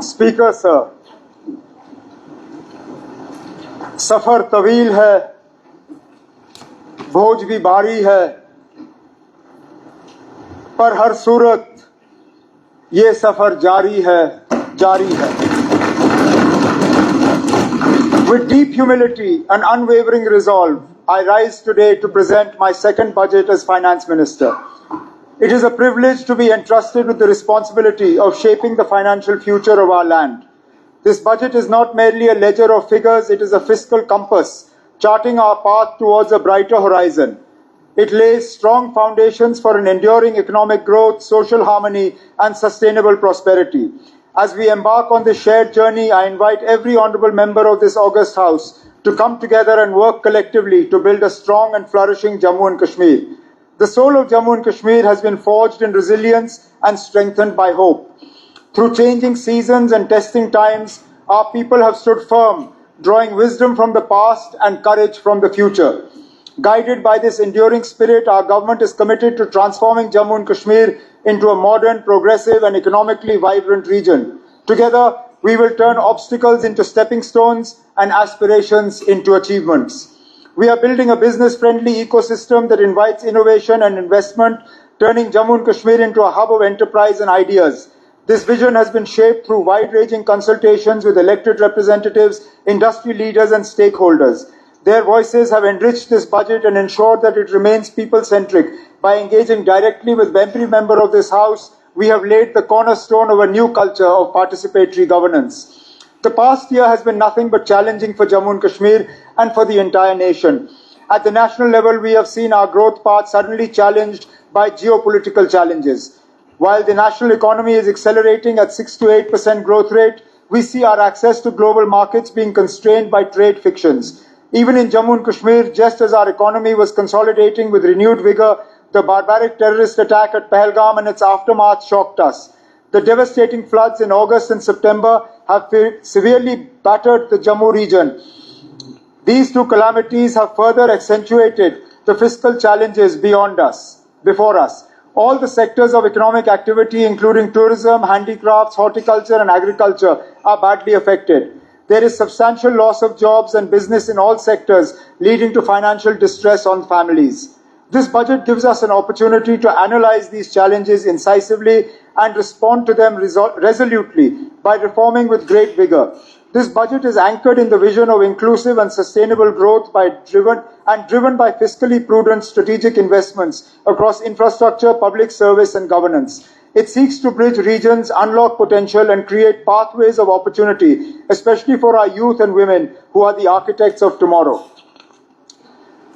Speaker, sir. सफर तवील है, बोझ भी भारी है, पर हर सूरत ये सफर जारी है. With deep humility and unwavering resolve, I rise today to present my second budget as Finance Minister. It is a privilege to be entrusted with the responsibility of shaping the financial future of our land. This budget is not merely a ledger of figures, it is a fiscal compass, charting our path towards a brighter horizon. It lays strong foundations for an enduring economic growth, social harmony, and sustainable prosperity. As we embark on this shared journey, I invite every honourable member of this august House to come together and work collectively to build a strong and flourishing Jammu and Kashmir. The soul of Jammu and Kashmir has been forged in resilience and strengthened by hope. Through changing seasons and testing times, our people have stood firm, drawing wisdom from the past and courage from the future. Guided by this enduring spirit, our government is committed to transforming Jammu and Kashmir into a modern, progressive and economically vibrant region. Together, we will turn obstacles into stepping stones and aspirations into achievements. We are building a business-friendly ecosystem that invites innovation and investment, turning Jammu and Kashmir into a hub of enterprise and ideas. This vision has been shaped through wide-ranging consultations with elected representatives, industry leaders and stakeholders. Their voices have enriched this budget and ensured that it remains people-centric. By engaging directly with every member of this House, we have laid the cornerstone of a new culture of participatory governance. The past year has been nothing but challenging for Jammu and Kashmir and for the entire nation. At the national level, we have seen our growth path suddenly challenged by geopolitical challenges. While the national economy is accelerating at 6 to 8% growth rate, we see our access to global markets being constrained by trade frictions. Even in Jammu and Kashmir, just as our economy was consolidating with renewed vigor, the barbaric terrorist attack at Pahalgam and its aftermath shocked us. The devastating floods in August and September have severely battered the Jammu region. These two calamities have further accentuated the fiscal challenges before us. All the sectors of economic activity, including tourism, handicrafts, horticulture and agriculture, are badly affected. There is substantial loss of jobs and business in all sectors, leading to financial distress on families. This budget gives us an opportunity to analyze these challenges incisively and respond to them resolutely by reforming with great vigor. This budget is anchored in the vision of inclusive and sustainable growth driven by fiscally prudent strategic investments across infrastructure, public service and governance. It seeks to bridge regions, unlock potential and create pathways of opportunity, especially for our youth and women who are the architects of tomorrow.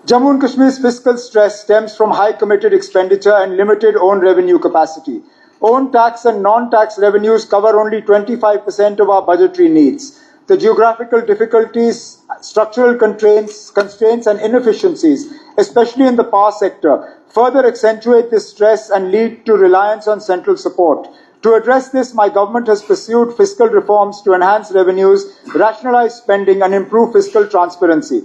Jammu and Kashmir's fiscal stress stems from high committed expenditure and limited own revenue capacity. Own tax and non-tax revenues cover only 25% of our budgetary needs. The geographical difficulties, structural constraints and inefficiencies, especially in the power sector, further accentuate this stress and lead to reliance on central support. To address this, my government has pursued fiscal reforms to enhance revenues, rationalize spending and improve fiscal transparency.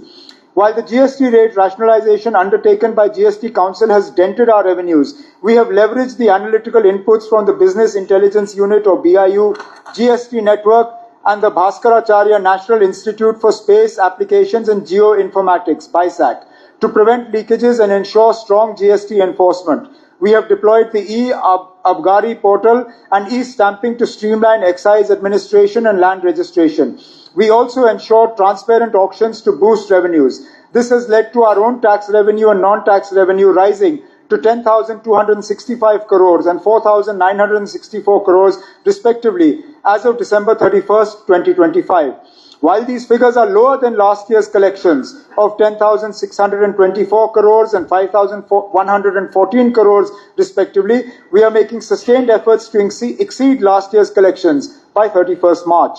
While the GST rate rationalization undertaken by GST Council has dented our revenues, we have leveraged the analytical inputs from the Business Intelligence Unit or BIU, GST Network and the Bhaskaracharya National Institute for Space Applications and Geoinformatics, BISAC, to prevent leakages and ensure strong GST enforcement. We have deployed the e-Abgari portal and e-stamping to streamline excise administration and land registration. We also ensure transparent auctions to boost revenues. This has led to our own tax revenue and non-tax revenue rising to 10,265 crores and 4,964 crores respectively as of December 31st, 2025. While these figures are lower than last year's collections of 10,624 crores and 5,114 crores respectively, we are making sustained efforts to exceed last year's collections by 31st March.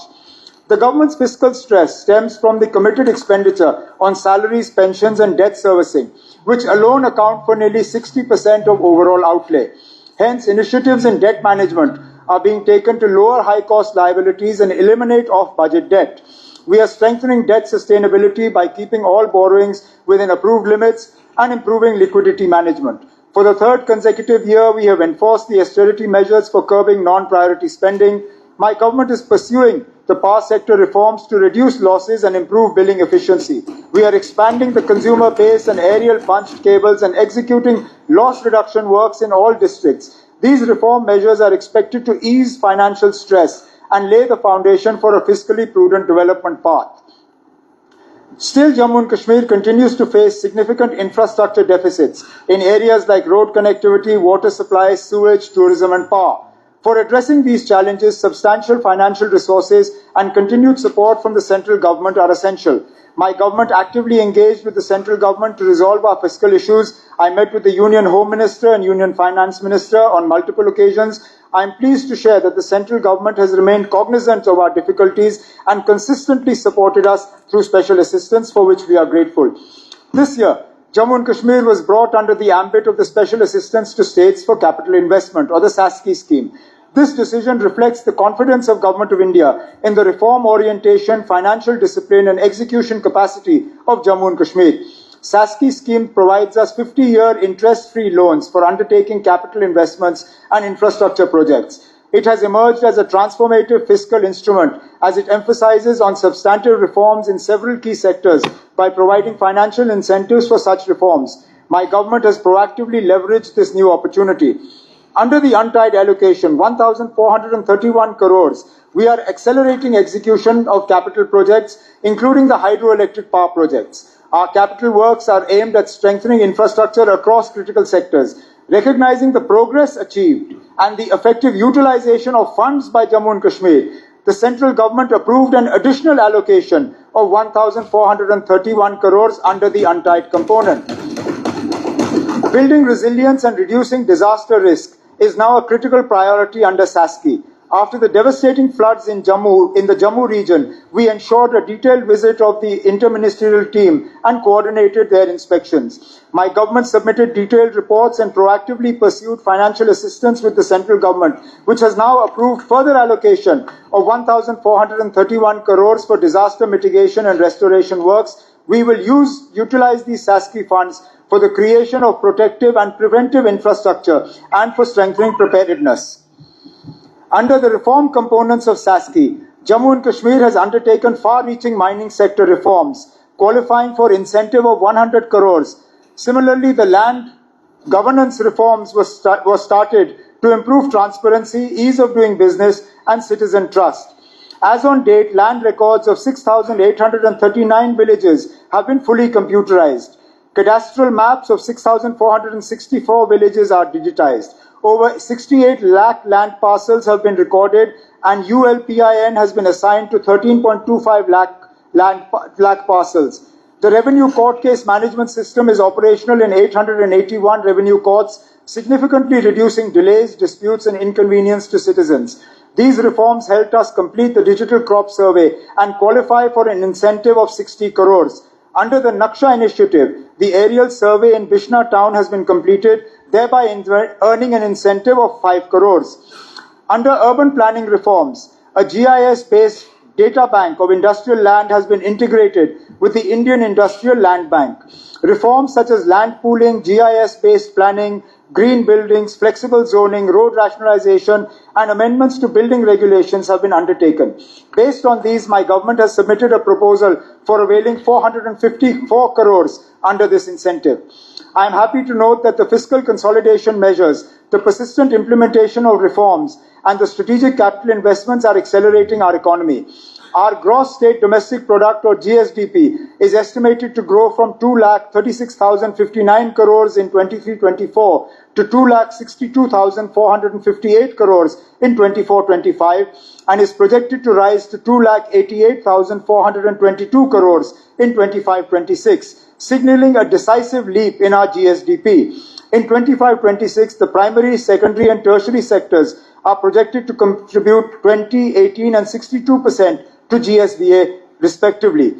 The government's fiscal stress stems from the committed expenditure on salaries, pensions and debt servicing, which alone account for nearly 60% of overall outlay. Hence, initiatives in debt management are being taken to lower high-cost liabilities and eliminate off-budget debt. We are strengthening debt sustainability by keeping all borrowings within approved limits and improving liquidity management. For the third consecutive year, we have enforced the austerity measures for curbing non-priority spending, my government is pursuing the power sector reforms to reduce losses and improve billing efficiency. We are expanding the consumer base and aerial punched cables and executing loss reduction works in all districts. These reform measures are expected to ease financial stress and lay the foundation for a fiscally prudent development path. Still, Jammu and Kashmir continues to face significant infrastructure deficits in areas like road connectivity, water supply, sewage, tourism and power. For addressing these challenges, substantial financial resources and continued support from the central government are essential. My government actively engaged with the central government to resolve our fiscal issues. I met with the Union Home Minister and Union Finance Minister on multiple occasions. I am pleased to share that the central government has remained cognizant of our difficulties and consistently supported us through special assistance, for which we are grateful. This year, Jammu and Kashmir was brought under the ambit of the Special Assistance to States for Capital Investment, or the SASCI scheme. This decision reflects the confidence of Government of India in the reform orientation, financial discipline and execution capacity of Jammu and Kashmir. SASCI scheme provides us 50-year interest-free loans for undertaking capital investments and infrastructure projects. It has emerged as a transformative fiscal instrument as it emphasizes on substantive reforms in several key sectors by providing financial incentives for such reforms. My government has proactively leveraged this new opportunity. Under the untied allocation, 1,431 crores, we are accelerating execution of capital projects, including the hydroelectric power projects. Our capital works are aimed at strengthening infrastructure across critical sectors. Recognizing the progress achieved and the effective utilization of funds by Jammu and Kashmir, the central government approved an additional allocation of 1,431 crores under the untied component. Building resilience and reducing disaster risk is now a critical priority under SASCI. After the devastating floods in the Jammu region, we ensured a detailed visit of the interministerial team and coordinated their inspections. My government submitted detailed reports and proactively pursued financial assistance with the central government, which has now approved further allocation of 1,431 crores for disaster mitigation and restoration works. We will utilize these SASCI funds for the creation of protective and preventive infrastructure and for strengthening preparedness. Under the reform components of SASCI, Jammu and Kashmir has undertaken far-reaching mining sector reforms, qualifying for incentive of 100 crores. Similarly, the land governance reforms was started to improve transparency, ease of doing business, and citizen trust. As on date, land records of 6,839 villages have been fully computerized. Cadastral maps of 6,464 villages are digitized. Over 68 lakh land parcels have been recorded and ULPIN has been assigned to 13.25 lakh parcels. The revenue court case management system is operational in 881 revenue courts, significantly reducing delays, disputes and inconvenience to citizens. These reforms helped us complete the digital crop survey and qualify for an incentive of 60 crores. Under the Naksha initiative, the aerial survey in Bishna town has been completed, thereby earning an incentive of 5 crores. Under urban planning reforms, a GIS-based data bank of industrial land has been integrated with the Indian Industrial Land Bank. Reforms such as land pooling, GIS-based planning, green buildings, flexible zoning, road rationalization, and amendments to building regulations have been undertaken. Based on these, my government has submitted a proposal for availing 454 crores under this incentive. I am happy to note that the fiscal consolidation measures, the persistent implementation of reforms, and the strategic capital investments are accelerating our economy. Our gross state domestic product, or GSDP, is estimated to grow from 2,36,059 crores in 23-24 to 2,62,458 crores in 24-25 and is projected to rise to 2,88,422 crores in 25-26, signaling a decisive leap in our GSDP. In 25-26, the primary, secondary and tertiary sectors are projected to contribute 20, 18 and 62% to GSVA respectively.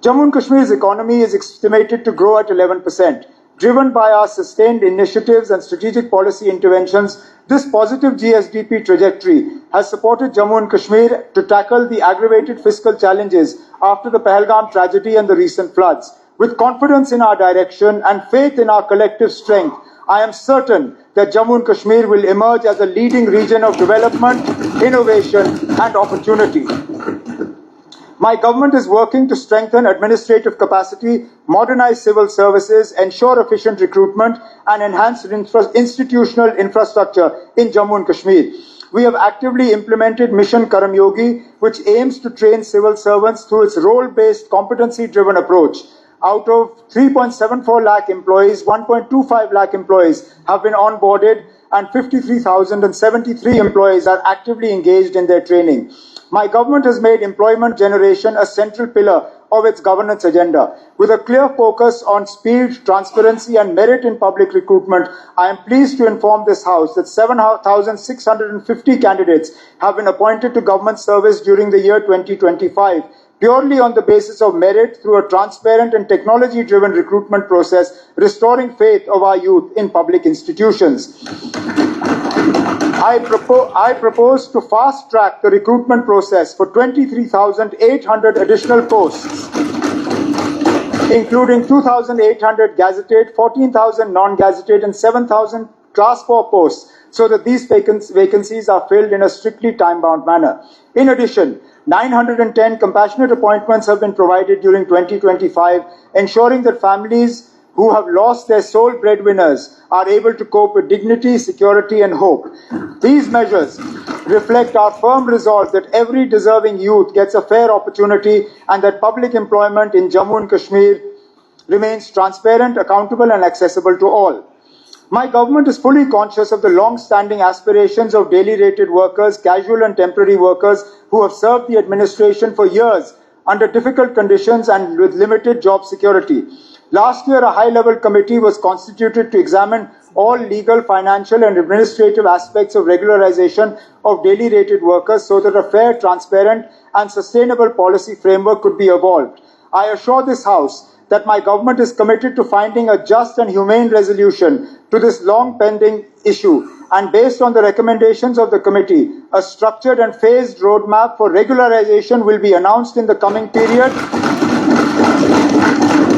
Jammu and Kashmir's economy is estimated to grow at 11%. Driven by our sustained initiatives and strategic policy interventions, this positive GSDP trajectory has supported Jammu and Kashmir to tackle the aggravated fiscal challenges after the Pahalgam tragedy and the recent floods. With confidence in our direction and faith in our collective strength, I am certain that Jammu and Kashmir will emerge as a leading region of development, innovation, and opportunity. My government is working to strengthen administrative capacity, modernize civil services, ensure efficient recruitment, and enhance institutional infrastructure in Jammu and Kashmir. We have actively implemented Mission Karam Yogi, which aims to train civil servants through its role-based, competency-driven approach. Out of 3.74 lakh employees, 1.25 lakh employees have been onboarded, and 53,073 employees are actively engaged in their training. My government has made employment generation a central pillar of its governance agenda. With a clear focus on speed, transparency, and merit in public recruitment, I am pleased to inform this House that 7,650 candidates have been appointed to government service during the year 2025, purely on the basis of merit through a transparent and technology-driven recruitment process, restoring faith of our youth in public institutions. I propose to fast-track the recruitment process for 23,800 additional posts, including 2,800 gazetted, 14,000 non-gazetted, and 7,000 Class 4 posts, so that these vacancies are filled in a strictly time-bound manner. In addition, 910 compassionate appointments have been provided during 2025, ensuring that families who have lost their sole breadwinners are able to cope with dignity, security, and hope. These measures reflect our firm resolve that every deserving youth gets a fair opportunity and that public employment in Jammu and Kashmir remains transparent, accountable, and accessible to all. My government is fully conscious of the long-standing aspirations of daily rated workers, casual and temporary workers who have served the administration for years under difficult conditions and with limited job security. Last year, a high-level committee was constituted to examine all legal, financial, and administrative aspects of regularization of daily rated workers so that a fair, transparent, and sustainable policy framework could be evolved. I assure this House that my government is committed to finding a just and humane resolution to this long-pending issue, and based on the recommendations of the committee, a structured and phased roadmap for regularization will be announced in the coming period.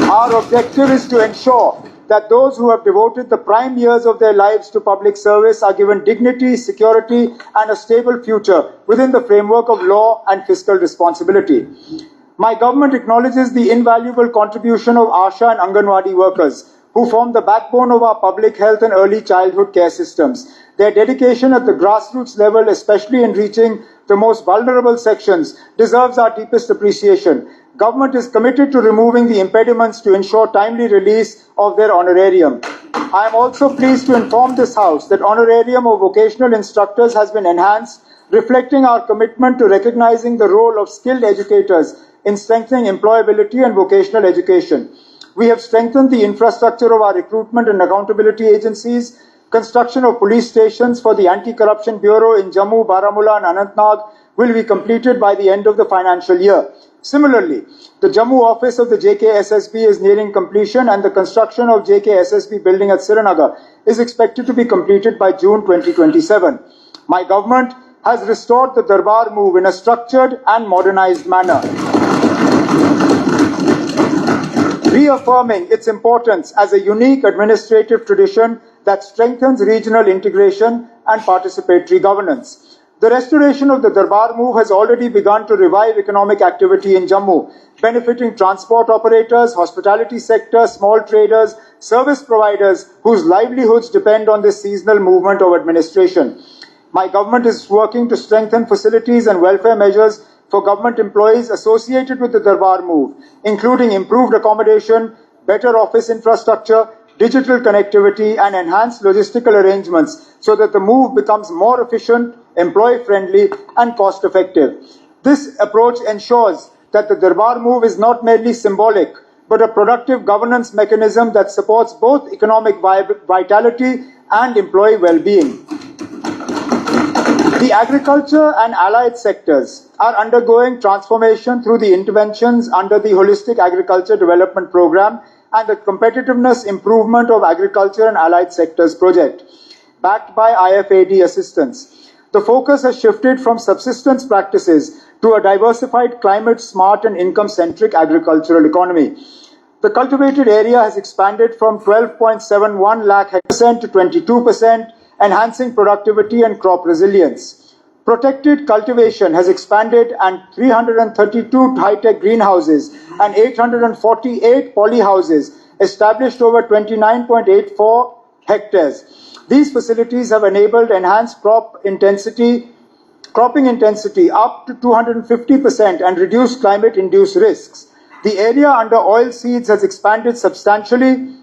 Our objective is to ensure that those who have devoted the prime years of their lives to public service are given dignity, security, and a stable future within the framework of law and fiscal responsibility. My government acknowledges the invaluable contribution of ASHA and Anganwadi workers, who form the backbone of our public health and early childhood care systems. Their dedication at the grassroots level, especially in reaching the most vulnerable sections, deserves our deepest appreciation. Government is committed to removing the impediments to ensure timely release of their honorarium. I am also pleased to inform this House that honorarium of vocational instructors has been enhanced, reflecting our commitment to recognizing the role of skilled educators in strengthening employability and vocational education. We have strengthened the infrastructure of our recruitment and accountability agencies. Construction of police stations for the Anti-Corruption Bureau in Jammu, Baramulla, and Anantnag will be completed by the end of the financial year. Similarly, the Jammu office of the JKSSB is nearing completion, and the construction of JKSSB building at Srinagar is expected to be completed by June 2027. My government has restored the Darbar move in a structured and modernized manner, reaffirming its importance as a unique administrative tradition that strengthens regional integration and participatory governance. The restoration of the Darbar move has already begun to revive economic activity in Jammu, benefiting transport operators, hospitality sector, small traders, service providers whose livelihoods depend on this seasonal movement of administration. My government is working to strengthen facilities and welfare measures for government employees associated with the Darbar move, including improved accommodation, better office infrastructure, digital connectivity, and enhanced logistical arrangements so that the move becomes more efficient, employee-friendly, and cost-effective. This approach ensures that the Darbar move is not merely symbolic, but a productive governance mechanism that supports both economic vitality and employee well-being. The agriculture and allied sectors are undergoing transformation through the interventions under the Holistic Agriculture Development Program and the Competitiveness Improvement of Agriculture and Allied Sectors project, backed by IFAD assistance. The focus has shifted from subsistence practices to a diversified, climate-smart and income-centric agricultural economy. The cultivated area has expanded from 12.71 lakh hectares to 22%, enhancing productivity and crop resilience. Protected cultivation has expanded, and 332 high-tech greenhouses and 848 polyhouses established over 29.84 hectares. These facilities have enabled enhanced cropping intensity up to 250% and reduced climate-induced risks. The area under oilseeds has expanded substantially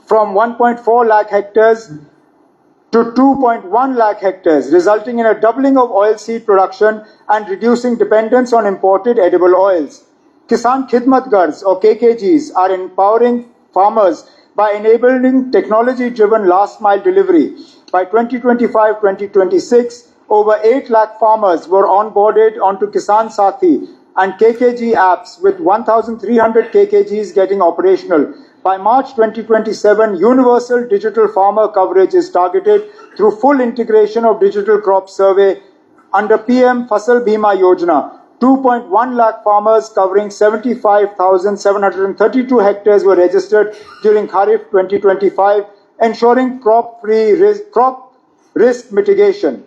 from 1.4 lakh hectares to 2.1 lakh hectares, resulting in a doubling of oilseed production and reducing dependence on imported edible oils. Kisan Khidmat Gars or KKGs are empowering farmers by enabling technology-driven last-mile delivery. By 2025-2026, over 8 lakh farmers were onboarded onto Kisan Sathi and KKG apps, with 1,300 KKGs getting operational. By March 2027, universal digital farmer coverage is targeted through full integration of digital crop survey under PM Fasal Bima Yojana. 2.1 lakh farmers covering 75,732 hectares were registered during Kharif 2025, ensuring crop risk mitigation.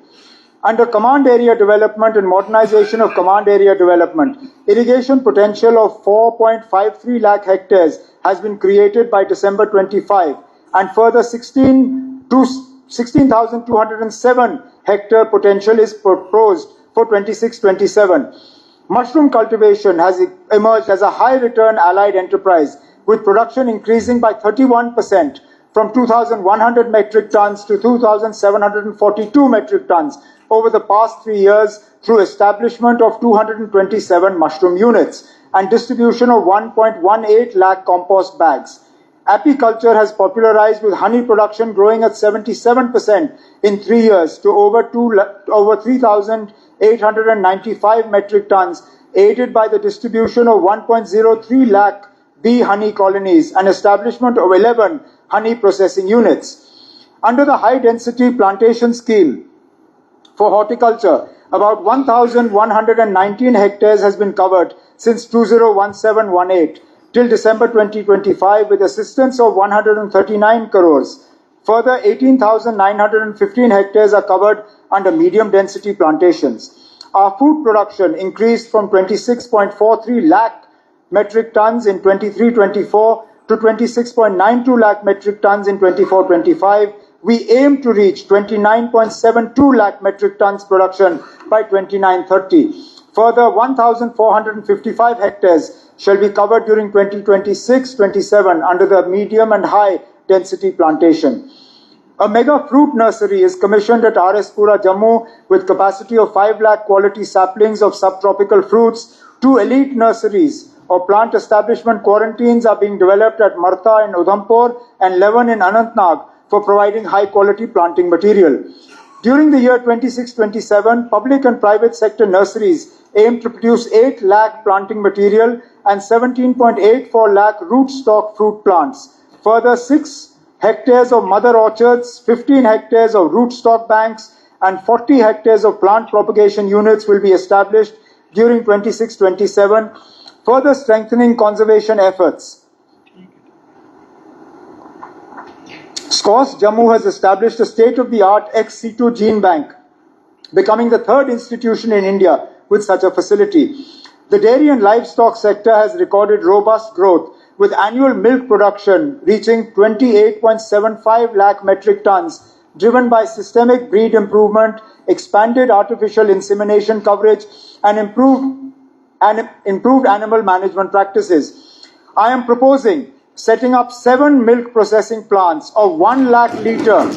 Under Command Area Development and Modernization of Command Area Development, irrigation potential of 4.53 lakh hectares has been created by December 25, and further 16,207 hectare potential is proposed for 26-27. Mushroom cultivation has emerged as a high-return allied enterprise, with production increasing by 31% from 2,100 metric tons to 2,742 metric tons over the past 3 years through establishment of 227 mushroom units and distribution of 1.18 lakh compost bags. Apiculture has popularized, with honey production growing at 77% in 3 years to over 3,895 metric tons, aided by the distribution of 1.03 lakh bee honey colonies and establishment of 11 honey processing units. Under the High Density Plantation Scheme for horticulture, about 1,119 hectares has been covered since 2017-18 till December 2025, with assistance of 139 crores. Further, 18,915 hectares are covered under medium density plantations. Our food production increased from 26.43 lakh metric tons in 23-24 to 26.92 lakh metric tons in 24-25. We aim to reach 29.72 lakh metric tons production by 29-30. Further, 1,455 hectares shall be covered during 2026-27 under the medium and high density plantation. A mega fruit nursery is commissioned at RS Pura, Jammu, with capacity of 5 lakh quality saplings of subtropical fruits. 2 elite nurseries or plant establishment quarantines are being developed at Martha in Udhampur and 11 in Anantnag for providing high quality planting material. During the year 26-27, public and private sector nurseries aim to produce 8 lakh planting material and 17.84 lakh rootstock fruit plants. Further, 6 hectares of mother orchards, 15 hectares of rootstock banks, and 40 hectares of plant propagation units will be established during 26-27, further strengthening conservation efforts. SCOS Jammu has established a state-of-the-art ex situ gene bank, becoming the 3rd institution in India with such a facility. The dairy and livestock sector has recorded robust growth, with annual milk production reaching 28.75 lakh metric tons, driven by systemic breed improvement, expanded artificial insemination coverage, and improved animal management practices. I am proposing setting up 7 milk processing plants of 1 lakh litre.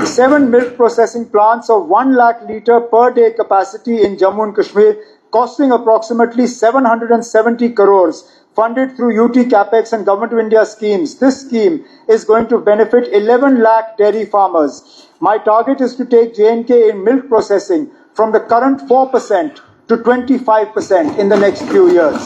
7 milk processing plants of 1 lakh litre per day capacity in Jammu and Kashmir, costing approximately 770 crores, funded through UT Capex and Government of India schemes. This scheme is going to benefit 11 lakh dairy farmers. My target is to take J&K in milk processing from the current 4% to 25% in the next few years.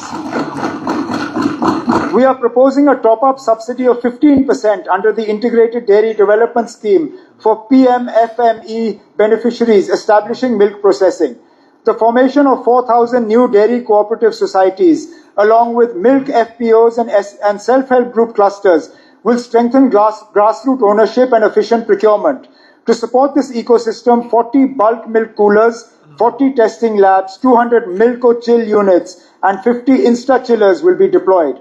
We are proposing a top-up subsidy of 15% under the Integrated Dairy Development Scheme for PMFME beneficiaries establishing milk processing. The formation of 4,000 new dairy cooperative societies along with milk FPOs and self-help group clusters, will strengthen grassroots ownership and efficient procurement. To support this ecosystem, 40 bulk milk coolers, 40 testing labs, 200 Milko-Chill units, and 50 Insta-Chillers will be deployed.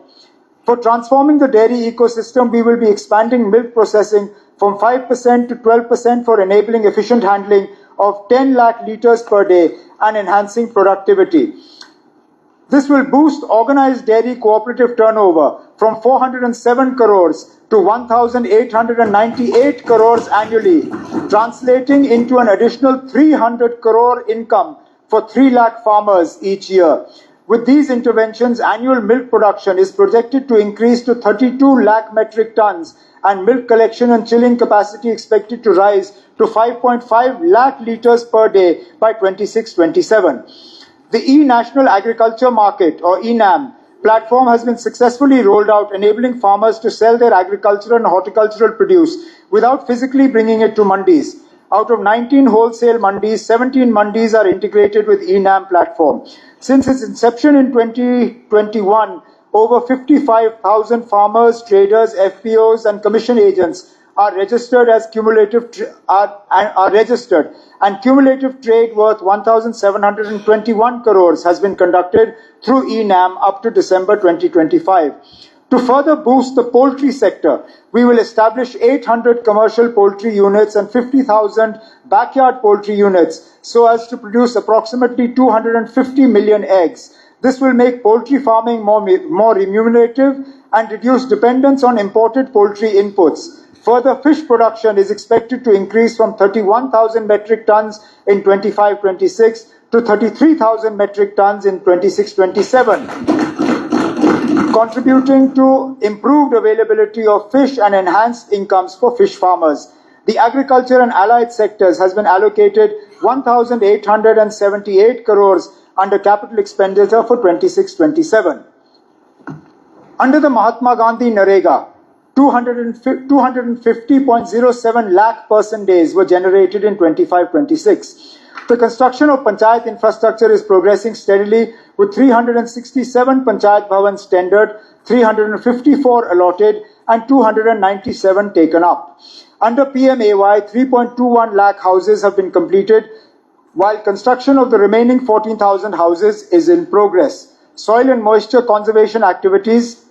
For transforming the dairy ecosystem, we will be expanding milk processing from 5% to 12% for enabling efficient handling of 10 lakh litres per day and enhancing productivity. This will boost organized dairy cooperative turnover from 407 crores to 1,898 crores annually, translating into an additional 300 crore income for 3 lakh farmers each year. With these interventions, annual milk production is projected to increase to 32 lakh metric tons and milk collection and chilling capacity expected to rise to 5.5 lakh litres per day by 26-27. The E-National Agriculture Market, or ENAM, platform has been successfully rolled out, enabling farmers to sell their agricultural and horticultural produce without physically bringing it to mandis. Out of 19 wholesale mandis, 17 mandis are integrated with ENAM platform. Since its inception in 2021, over 55,000 farmers, traders, FPOs, and commission agents are registered as cumulative and cumulative trade worth 1,721 crores has been conducted through ENAM up to December 2025. To further boost the poultry sector, we will establish 800 commercial poultry units and 50,000 backyard poultry units so as to produce approximately 250 million eggs. This will make poultry farming more remunerative and reduce dependence on imported poultry inputs. Further, fish production is expected to increase from 31,000 metric tons in 25-26 to 33,000 metric tons in 26-27, contributing to improved availability of fish and enhanced incomes for fish farmers. The agriculture and allied sectors has been allocated 1,878 crores under capital expenditure for 26-27. Under the Mahatma Gandhi Narega, 250.07 lakh person days were generated in 25-26. The construction of panchayat infrastructure is progressing steadily with 367 panchayat bhavans tendered, 354 allotted and 297 taken up. Under PMAY, 3.21 lakh houses have been completed, while construction of the remaining 14,000 houses is in progress. Soil and moisture conservation activities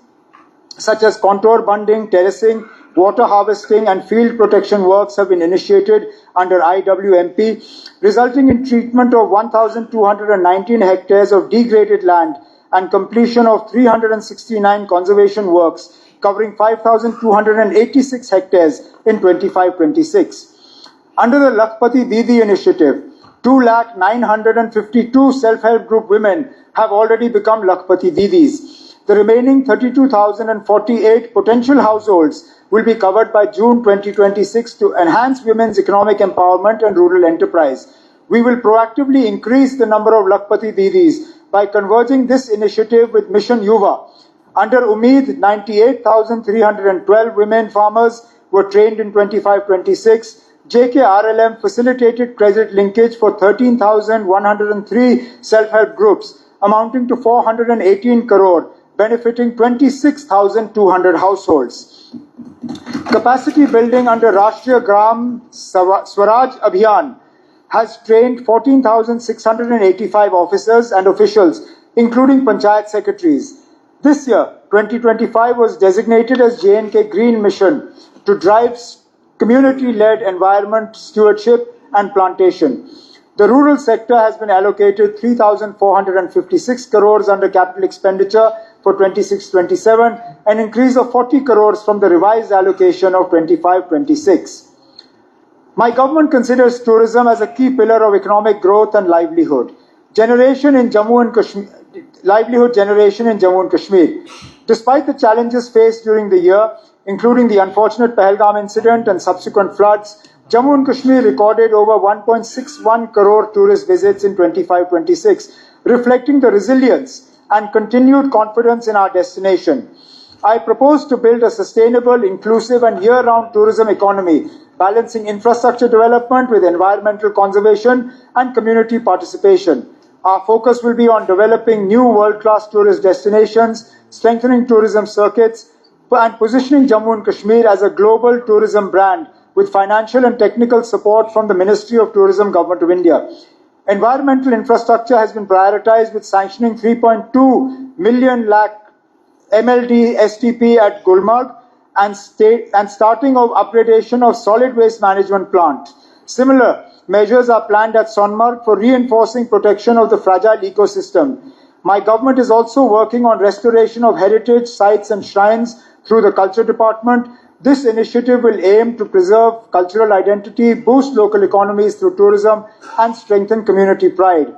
such as contour bunding, terracing, water harvesting and field protection works have been initiated under IWMP, resulting in treatment of 1,219 hectares of degraded land and completion of 369 conservation works covering 5,286 hectares in 25-26. Under the Lakhpati Didi initiative, 2,952 self-help group women have already become Lakhpati Didis. The remaining 32,048 potential households will be covered by June 2026 to enhance women's economic empowerment and rural enterprise. We will proactively increase the number of Lakhpati Didis by converging this initiative with Mission Yuva. Under Umeed, 98,312 women farmers were trained in 25-26. JKRLM facilitated credit linkage for 13,103 self-help groups, amounting to 418 crore, benefiting 26,200 households. Capacity building under Rashtriya Gram Swaraj Abhiyan has trained 14,685 officers and officials, including panchayat secretaries. This year, 2025 was designated as J&K Green Mission to drive community-led environment stewardship and plantation. The rural sector has been allocated 3,456 crores under capital expenditure for 26-27, an increase of 40 crores from the revised allocation of 25-26. My government considers tourism as a key pillar of economic growth and livelihood generation in Jammu and Kashmir. Despite the challenges faced during the year, including the unfortunate Pahalgam incident and subsequent floods, Jammu and Kashmir recorded over 1.61 crore tourist visits in 25-26, reflecting the resilience and continued confidence in our destination. I propose to build a sustainable, inclusive and year-round tourism economy, balancing infrastructure development with environmental conservation and community participation. Our focus will be on developing new world-class tourist destinations, strengthening tourism circuits, and positioning Jammu and Kashmir as a global tourism brand with financial and technical support from the Ministry of Tourism, Government of India. Environmental infrastructure has been prioritized with sanctioning 3.2 million lakh MLD STP at Gulmarg and starting of upgradation of solid waste management plant. Similar measures are planned at Sonmarg for reinforcing protection of the fragile ecosystem. My government is also working on restoration of heritage sites and shrines through the Culture Department. This initiative will aim to preserve cultural identity, boost local economies through tourism, and strengthen community pride.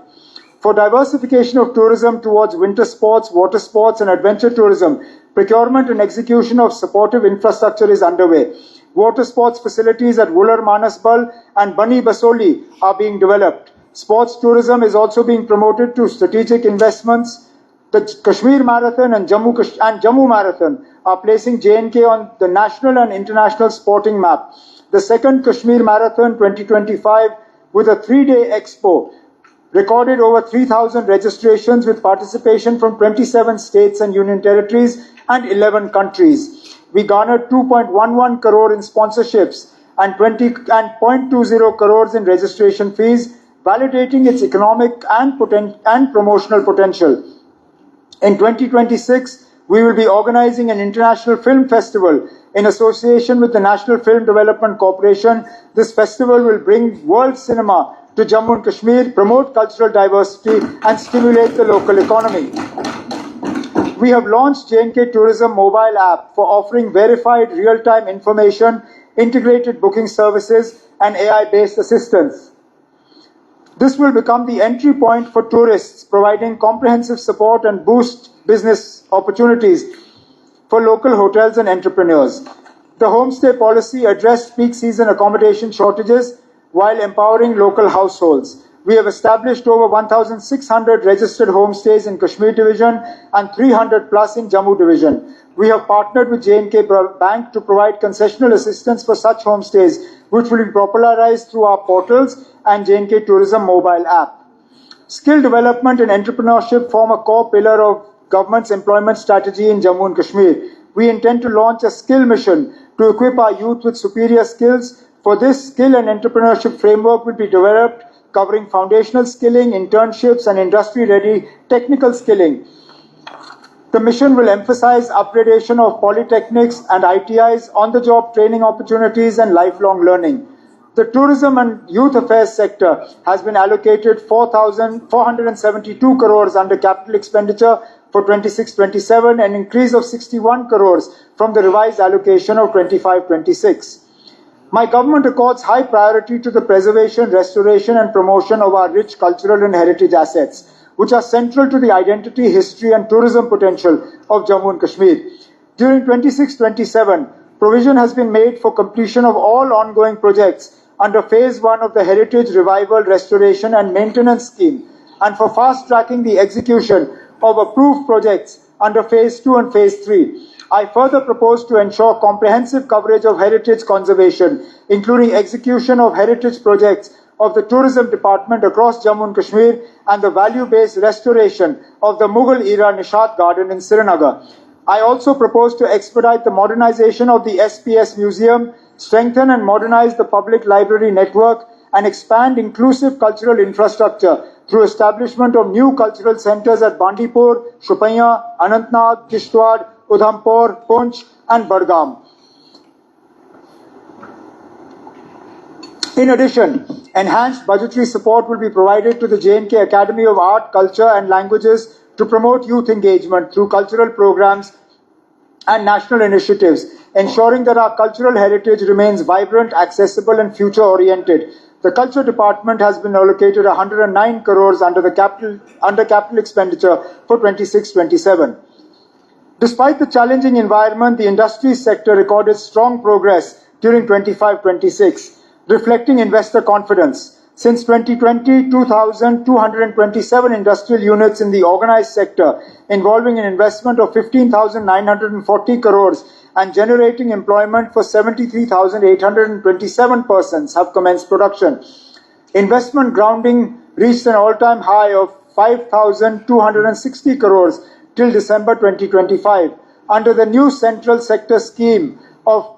For diversification of tourism towards winter sports, water sports, and adventure tourism, procurement and execution of supportive infrastructure is underway. Water sports facilities at Wular Manasbal and Bani Basoli are being developed. Sports tourism is also being promoted through strategic investments. The Kashmir Marathon and Jammu Marathon are placing J&K on the national and international sporting map. The second Kashmir Marathon 2025 with a 3-day expo recorded over 3,000 registrations with participation from 27 states and union territories and 11 countries. We garnered 2.11 crore in sponsorships and 0.20 crores in registration fees, validating its economic and promotional potential. In 2026, we will be organizing an international film festival in association with the National Film Development Corporation. This festival will bring world cinema to Jammu and Kashmir, promote cultural diversity, and stimulate the local economy. We have launched J&K Tourism mobile app for offering verified real-time information, integrated booking services, and AI-based assistance. This will become the entry point for tourists, providing comprehensive support and boost business opportunities for local hotels and entrepreneurs. The homestay policy addressed peak season accommodation shortages while empowering local households. We have established over 1,600 registered homestays in Kashmir Division and 300 plus in Jammu Division. We have partnered with J&K Bank to provide concessional assistance for such homestays, which will be popularized through our portals and J&K Tourism mobile app. Skill development and entrepreneurship form a core pillar of government's employment strategy in Jammu and Kashmir. We intend to launch a skill mission to equip our youth with superior skills. For this, skill and entrepreneurship framework will be developed, covering foundational skilling, internships, and industry-ready technical skilling. The mission will emphasize upgradation of polytechnics and ITIs, on-the-job training opportunities, and lifelong learning. The tourism and youth affairs sector has been allocated 4,472 crores under capital expenditure for 26-27, an increase of 61 crores from the revised allocation of 25-26. My government accords high priority to the preservation, restoration, and promotion of our rich cultural and heritage assets, which are central to the identity, history, and tourism potential of Jammu and Kashmir. During 26-27, provision has been made for completion of all ongoing projects under Phase 1 of the Heritage Revival, Restoration, and Maintenance Scheme, and for fast-tracking the execution of approved projects under Phase 2 and Phase 3. I further propose to ensure comprehensive coverage of heritage conservation, including execution of heritage projects of the Tourism Department across Jammu and Kashmir and the value-based restoration of the Mughal-era Nishat Garden in Srinagar. I also propose to expedite the modernization of the SPS Museum, strengthen and modernize the public library network, and expand inclusive cultural infrastructure through establishment of new cultural centers at Bandipur, Shopaiya, Anantnag, Kishtwar, Udhampur, Poonch, and Budgam. In addition, enhanced budgetary support will be provided to the J&K Academy of Art, Culture and Languages to promote youth engagement through cultural programs and national initiatives, ensuring that our cultural heritage remains vibrant, accessible and future-oriented. The Culture Department has been allocated 109 crores under capital expenditure for 26-27. Despite the challenging environment, the industry sector recorded strong progress during 25-26, reflecting investor confidence. Since 2020, 2,227 industrial units in the organized sector, involving an investment of 15,940 crores and generating employment for 73,827 persons, have commenced production. Investment grounding reached an all-time high of 5,260 crores till December 2025. Under the new central sector scheme of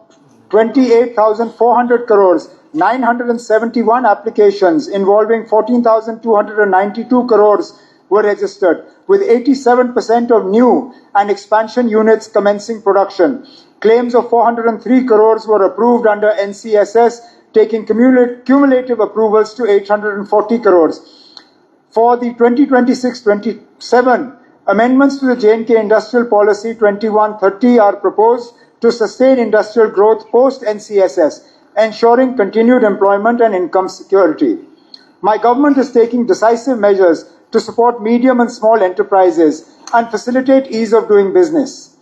28,400 crores, 971 applications involving 14,292 crores were registered, with 87% of new and expansion units commencing production. Claims of 403 crores were approved under NCSS, taking cumulative approvals to 840 crores. For the 2026-27, amendments to the J&K Industrial Policy 2130 are proposed to sustain industrial growth post-NCSS, ensuring continued employment and income security. My government is taking decisive measures to support medium and small enterprises and facilitate ease of doing business.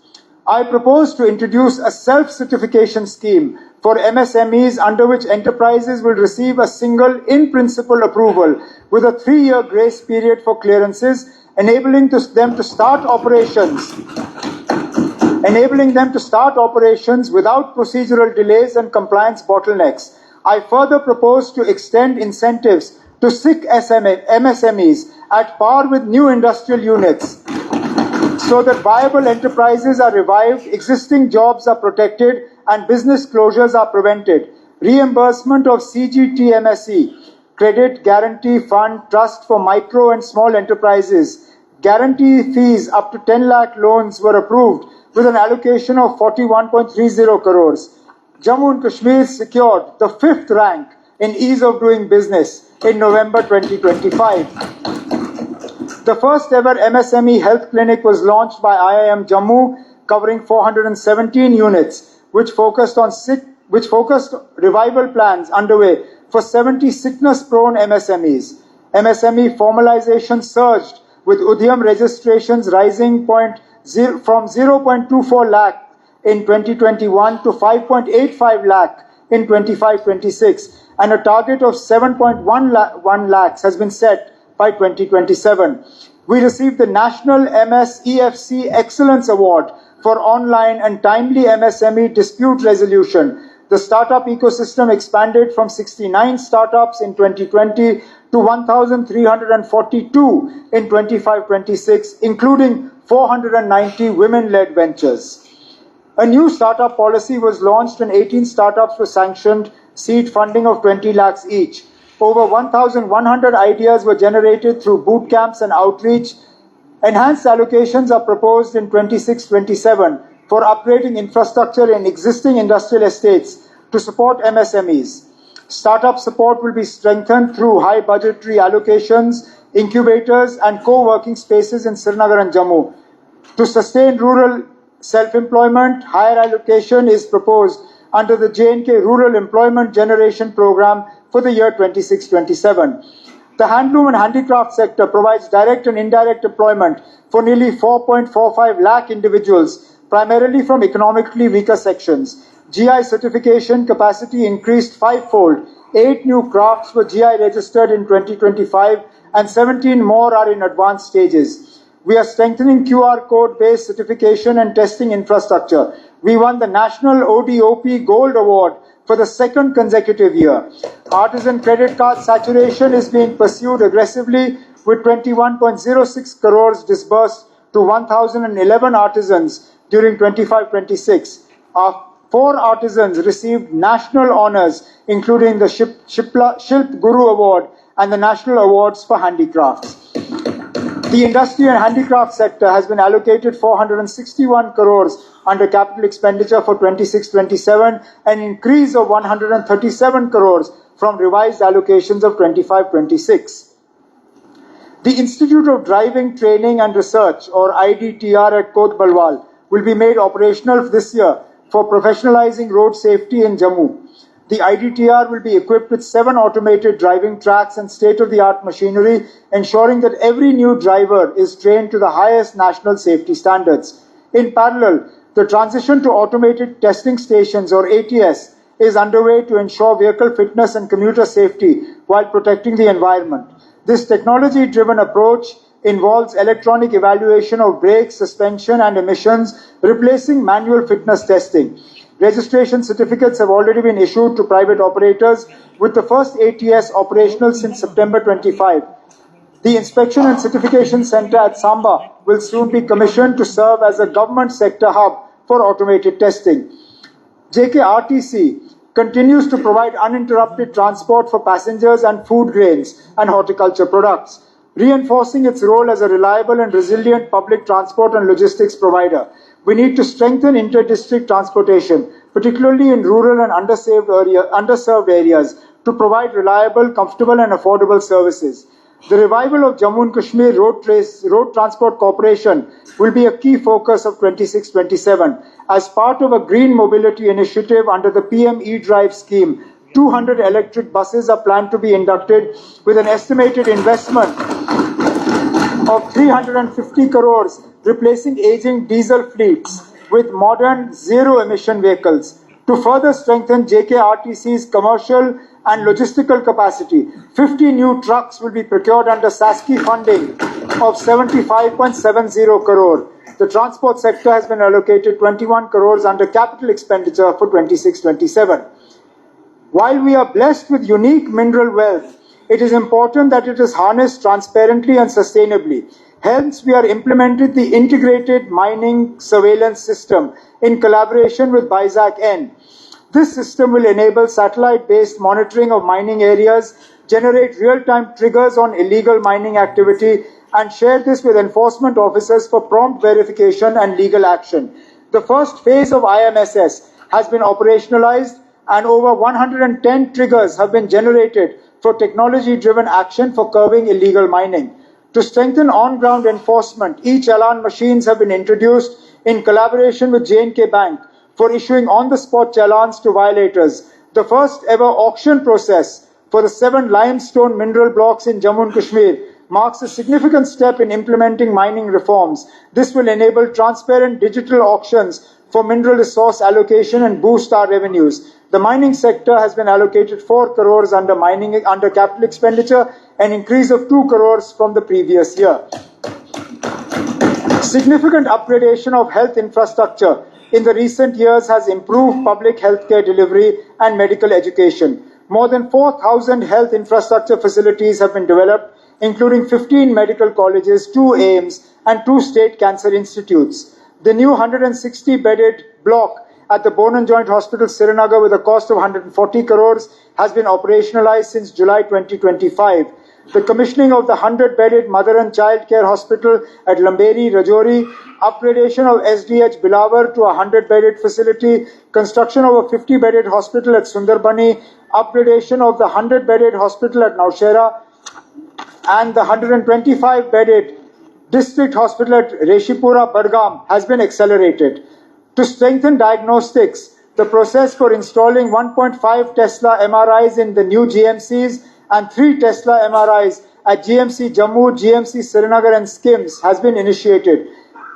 I propose to introduce a self-certification scheme for MSMEs under which enterprises will receive a single in-principle approval with a 3-year grace period for clearances, enabling them to start operations without procedural delays and compliance bottlenecks. I further propose to extend incentives to SIC MSMEs at par with new industrial units so that viable enterprises are revived, existing jobs are protected, and business closures are prevented. Reimbursement of CGTMSE, Credit Guarantee Fund Trust for Micro and Small Enterprises, guarantee fees up to 10 lakh loans were approved with an allocation of 41.30 crores. Jammu and Kashmir secured the 5th rank in ease of doing business in November 2025. The first ever MSME health clinic was launched by IIM Jammu, covering 417 units, which focused revival plans underway for 70 sickness-prone MSMEs. MSME formalization surged, with Udyam registrations rising from 0.24 lakh in 2021 to 5.85 lakh in 25-26, and a target of 7.1 lakhs has been set by 2027. We received the National MS-EFC Excellence Award for online and timely MSME dispute resolution. The startup ecosystem expanded from 69 startups in 2020 to 1,342 in 25-26, including 490 women-led ventures. A new startup policy was launched and 18 startups were sanctioned, seed funding of 20 lakhs each. Over 1,100 ideas were generated through boot camps and outreach. Enhanced allocations are proposed in 26-27 for upgrading infrastructure in existing industrial estates to support MSMEs. Startup support will be strengthened through high budgetary allocations, incubators, and co-working spaces in Srinagar and Jammu. To sustain rural self-employment, higher allocation is proposed under the J&K Rural Employment Generation Program for the year 26-27. The handloom and handicraft sector provides direct and indirect employment for nearly 4.45 lakh individuals, primarily from economically weaker sections. GI certification capacity increased 5-fold. 8 new crafts were GI registered in 2025 and 17 more are in advanced stages. We are strengthening QR code-based certification and testing infrastructure. We won the National ODOP Gold Award for the 2nd consecutive year. Artisan credit card saturation is being pursued aggressively, with 21.06 crores disbursed to 1,011 artisans during 25-26. Our 4 artisans received national honours, including the Shilp Guru Award and the National Awards for Handicrafts. The industry and handicraft sector has been allocated 461 crores under capital expenditure for 26-27, an increase of 137 crores from revised allocations of 25-26. The Institute of Driving, Training and Research, or IDTR at Kot Balwal, will be made operational this year for professionalizing road safety in Jammu. The IDTR will be equipped with 7 automated driving tracks and state-of-the-art machinery, ensuring that every new driver is trained to the highest national safety standards. In parallel, the transition to automated testing stations, or ATS, is underway to ensure vehicle fitness and commuter safety while protecting the environment. This technology-driven approach involves electronic evaluation of brakes, suspension, and emissions, replacing manual fitness testing. Registration certificates have already been issued to private operators, with the first ATS operational since September 25. The Inspection and Certification Center at Samba will soon be commissioned to serve as a government sector hub for automated testing. JKRTC continues to provide uninterrupted transport for passengers and food grains and horticulture products, reinforcing its role as a reliable and resilient public transport and logistics provider. We need to strengthen inter-district transportation, particularly in rural and underserved areas, to provide reliable, comfortable and affordable services. The revival of Jammu and Kashmir Road Transport Corporation will be a key focus of 26-27. As part of a green mobility initiative under the PM E-Drive scheme, 200 electric buses are planned to be inducted with an estimated investment of 350 crores, replacing aging diesel fleets with modern zero-emission vehicles. To further strengthen JKRTC's commercial and logistical capacity, 50 new trucks will be procured under SASKI funding of 75.70 crore. The transport sector has been allocated 21 crores under capital expenditure for 26-27. While we are blessed with unique mineral wealth, it is important that it is harnessed transparently and sustainably. Hence, we are implementing the integrated mining surveillance system in collaboration with BISAC-N. This system will enable satellite-based monitoring of mining areas, generate real-time triggers on illegal mining activity, and share this with enforcement officers for prompt verification and legal action. The first phase of IMSS has been operationalized and over 110 triggers have been generated for technology-driven action for curbing illegal mining. To strengthen on-ground enforcement, e-challan machines have been introduced in collaboration with J&K Bank for issuing on-the-spot challans to violators. The first ever auction process for the 7 limestone mineral blocks in Jammu and Kashmir marks a significant step in implementing mining reforms. This will enable transparent digital auctions for mineral resource allocation and boost our revenues. The mining sector has been allocated 4 crores under capital expenditure, an increase of 2 crores from the previous year. Significant upgradation of health infrastructure in the recent years has improved public healthcare delivery and medical education. More than 4,000 health infrastructure facilities have been developed, including 15 medical colleges, 2 AIIMS, and 2 state cancer institutes. The new 160-bedded block at the Bone and Joint Hospital, Srinagar, with a cost of 140 crores, has been operationalized since July 2025. The commissioning of the 100-bedded Mother and Child Care Hospital at Lamberi, Rajouri, upgradation of SDH Bilawar to a 100-bedded facility, construction of a 50-bedded hospital at Sundarbani, upgradation of the 100-bedded hospital at Naushera, and the 125-bedded district hospital at Reshipura, Badgam has been accelerated. To strengthen diagnostics, the process for installing 1.5 Tesla MRIs in the new GMCs and 3 Tesla MRIs at GMC Jammu, GMC Srinagar and SKIMS has been initiated.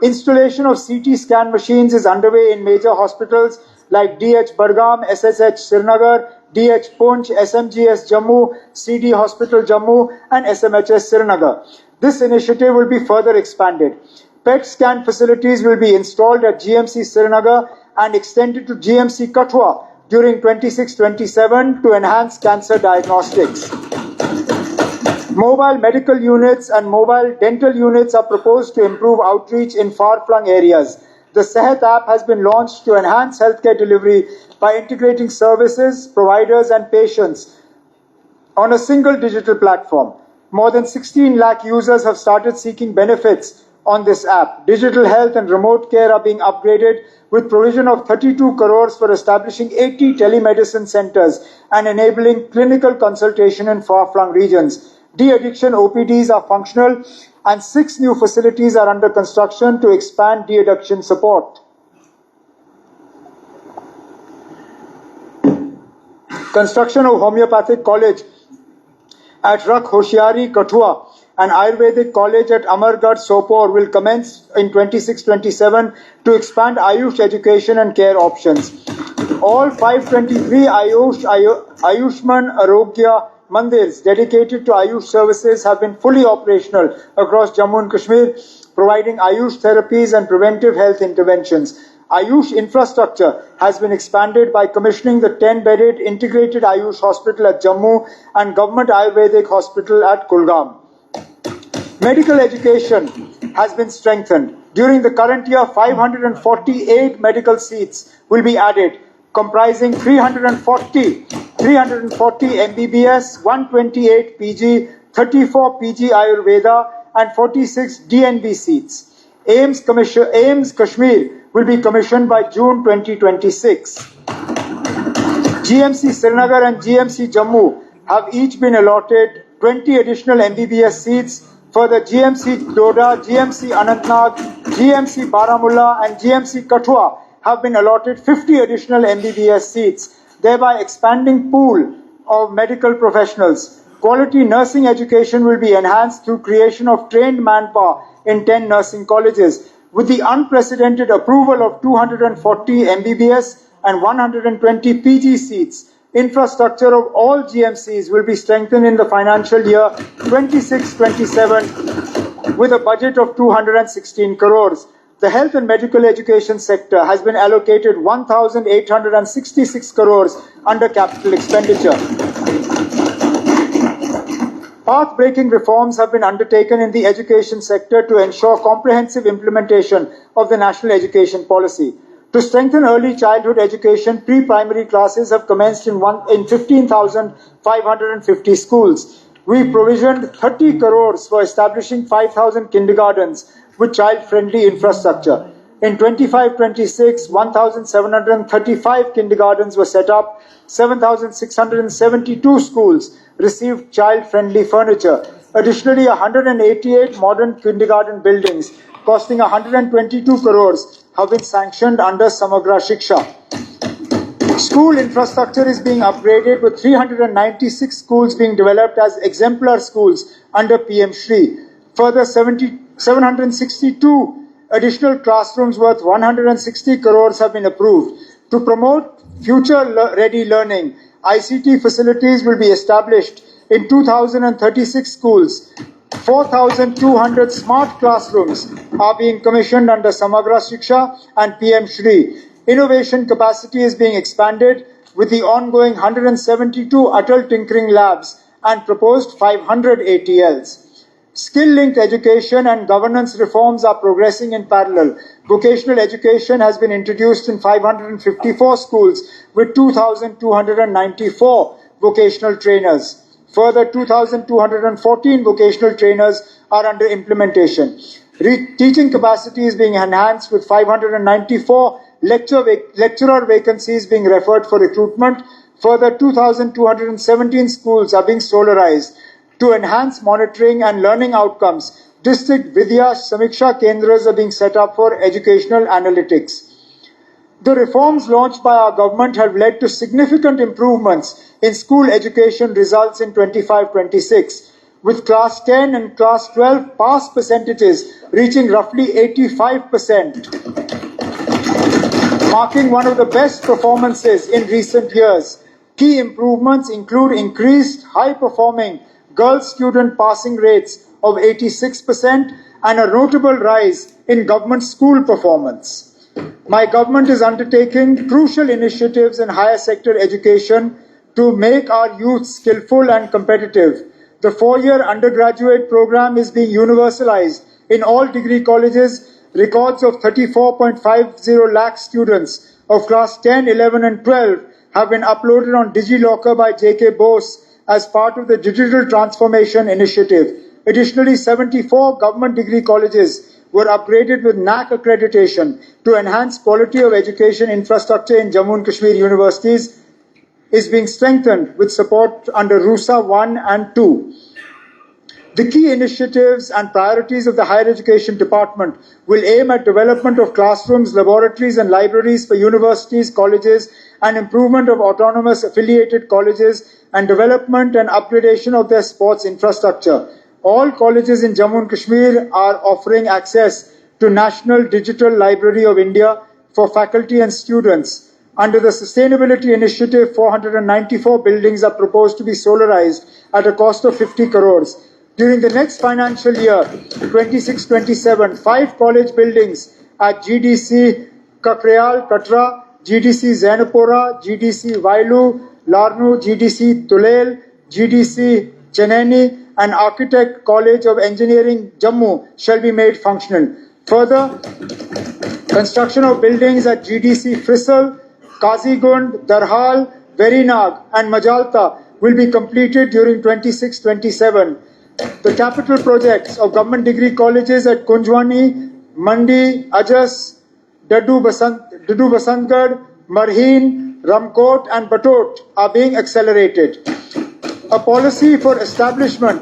Installation of CT scan machines is underway in major hospitals like DH Badgam, SSH Srinagar, DH Poonch, SMGS Jammu, CD Hospital Jammu and SMHS Srinagar. This initiative will be further expanded. PET scan facilities will be installed at GMC Srinagar and extended to GMC Kathua during 26-27 to enhance cancer diagnostics. Mobile medical units and mobile dental units are proposed to improve outreach in far-flung areas. The Sehat app has been launched to enhance healthcare delivery by integrating services, providers and patients on a single digital platform. More than 16 lakh users have started seeking benefits on this app. Digital health and remote care are being upgraded with provision of 32 crores for establishing 80 telemedicine centers and enabling clinical consultation in far-flung regions. De-addiction OPDs are functional and 6 new facilities are under construction to expand de-addiction support. Construction of homeopathic college at Rakh Hoshiari, Kathua, and Ayurvedic College at Amargarh, Sopore will commence in 26-27 to expand Ayush education and care options. All 523 Ayushman Arogya Mandirs dedicated to Ayush services have been fully operational across Jammu and Kashmir, providing Ayush therapies and preventive health interventions. Ayush infrastructure has been expanded by commissioning the 10-bedded integrated Ayush hospital at Jammu and Government Ayurvedic Hospital at Kulgam. Medical education has been strengthened. During the current year, 548 medical seats will be added, comprising 340 MBBS, 128 PG, 34 PG Ayurveda, and 46 DNB seats. AIMS Kashmir will be commissioned by June 2026. GMC Srinagar and GMC Jammu have each been allotted 20 additional MBBS seats. Further, GMC Doda, GMC Anantnag, GMC Baramulla, and GMC Kathua have been allotted 50 additional MBBS seats, thereby expanding pool of medical professionals. Quality nursing education will be enhanced through creation of trained manpower in 10 nursing colleges. With the unprecedented approval of 240 MBBS and 120 PG seats, infrastructure of all GMCs will be strengthened in the financial year 26-27 with a budget of 216 crores. The health and medical education sector has been allocated 1,866 crores under capital expenditure. Path-breaking reforms have been undertaken in the education sector to ensure comprehensive implementation of the national education policy. To strengthen early childhood education, pre-primary classes have commenced in 15,550 schools. We provisioned 30 crores for establishing 5,000 kindergartens with child-friendly infrastructure. In 25-26, 1,735 kindergartens were set up, 7,672 schools received child-friendly furniture. Additionally, 188 modern kindergarten buildings costing 122 crores have been sanctioned under Samagra Shiksha. School infrastructure is being upgraded with 396 schools being developed as exemplar schools under PM Shri. Further, 762 additional classrooms worth 160 crores have been approved. To promote future-ready learning, ICT facilities will be established in 2,036 schools. 4,200 smart classrooms are being commissioned under Samagra Shiksha and PM Shri. Innovation capacity is being expanded with the ongoing 172 Atal Tinkering Labs and proposed 500 ATLs. Skill-linked education and governance reforms are progressing in parallel. Vocational education has been introduced in 554 schools with 2,294 vocational trainers. Further, 2,214 vocational trainers are under implementation. Teaching capacity is being enhanced with 594 lecturer vacancies being referred for recruitment. Further, 2,217 schools are being solarized. To enhance monitoring and learning outcomes, district Vidya Samiksha Kendras are being set up for educational analytics. The reforms launched by our government have led to significant improvements in school education results in 25-26, with Class 10 and Class 12 pass percentages reaching roughly 85%, marking one of the best performances in recent years. Key improvements include increased high-performing girl student passing rates of 86% and a notable rise in government school performance. My government is undertaking crucial initiatives in higher sector education to make our youth skillful and competitive. The 4-year undergraduate program is being universalized in all degree colleges. Records of 34.50 lakh students of class 10, 11 and 12 have been uploaded on DigiLocker by J.K. Bose as part of the Digital Transformation Initiative. Additionally, 74 government degree colleges were upgraded with NAC accreditation to enhance quality of education infrastructure in Jammu and Kashmir universities is being strengthened with support under RUSA 1 and 2. The key initiatives and priorities of the Higher Education Department will aim at development of classrooms, laboratories and libraries for universities, colleges, and improvement of autonomous affiliated colleges and development and upgradation of their sports infrastructure. All colleges in Jammu and Kashmir are offering access to National Digital Library of India for faculty and students. Under the Sustainability Initiative, 494 buildings are proposed to be solarized at a cost of 50 crores. During the next financial year, 26-27, 5 college buildings at GDC Kakrayal, Katra, GDC Zainapura, GDC Vailu, Larnu, GDC Tulel, GDC Cheneni, and Architect College of Engineering, Jammu, shall be made functional. Further, construction of buildings at GDC Frisal, Kazigund, Darhal, Verinag and Majalta will be completed during 26-27. The capital projects of government degree colleges at Kunjwani, Mandi, Ajas, Dadu Basantgarh, Marheen, Ramkot and Batot are being accelerated. A policy for establishment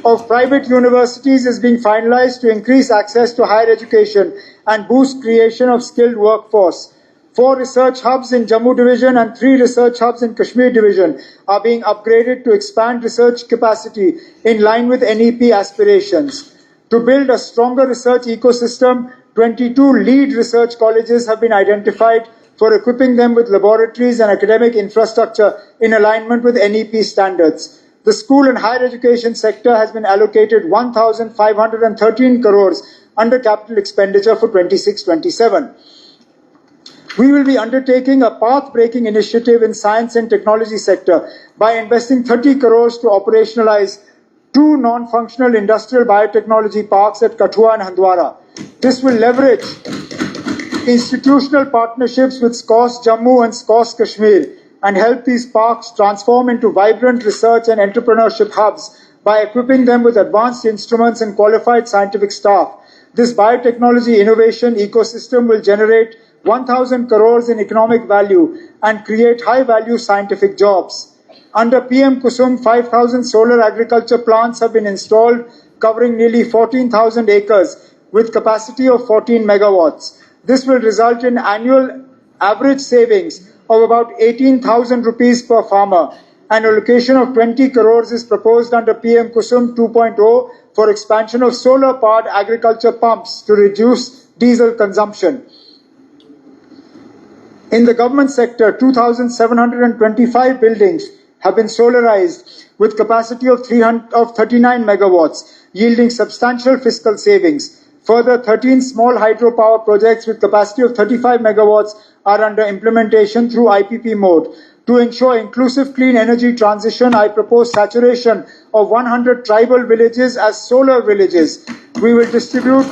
of private universities is being finalized to increase access to higher education and boost creation of skilled workforce. 4 research hubs in Jammu Division and 3 research hubs in Kashmir Division are being upgraded to expand research capacity in line with NEP aspirations. To build a stronger research ecosystem, 22 lead research colleges have been identified for equipping them with laboratories and academic infrastructure in alignment with NEP standards. The school and higher education sector has been allocated 1,513 crores under capital expenditure for 26-27. We will be undertaking a path-breaking initiative in science and technology sector by investing 30 crores to operationalize 2 non-functional industrial biotechnology parks at Kathua and Handwara. This will leverage institutional partnerships with SCOS Jammu and SCOS Kashmir and help these parks transform into vibrant research and entrepreneurship hubs by equipping them with advanced instruments and qualified scientific staff. This biotechnology innovation ecosystem will generate 1,000 crores in economic value and create high-value scientific jobs. Under PM Kusum, 5,000 solar agriculture plants have been installed, covering nearly 14,000 acres with capacity of 14 megawatts. This will result in annual average savings of about 18,000 rupees per farmer. An allocation of 20 crores is proposed under PM Kusum 2.0 for expansion of solar-powered agriculture pumps to reduce diesel consumption. In the government sector, 2,725 buildings have been solarized with capacity of 39 megawatts, yielding substantial fiscal savings. Further, 13 small hydropower projects with capacity of 35 megawatts are under implementation through IPP mode. To ensure inclusive clean energy transition, I propose saturation of 100 tribal villages as solar villages. We will distribute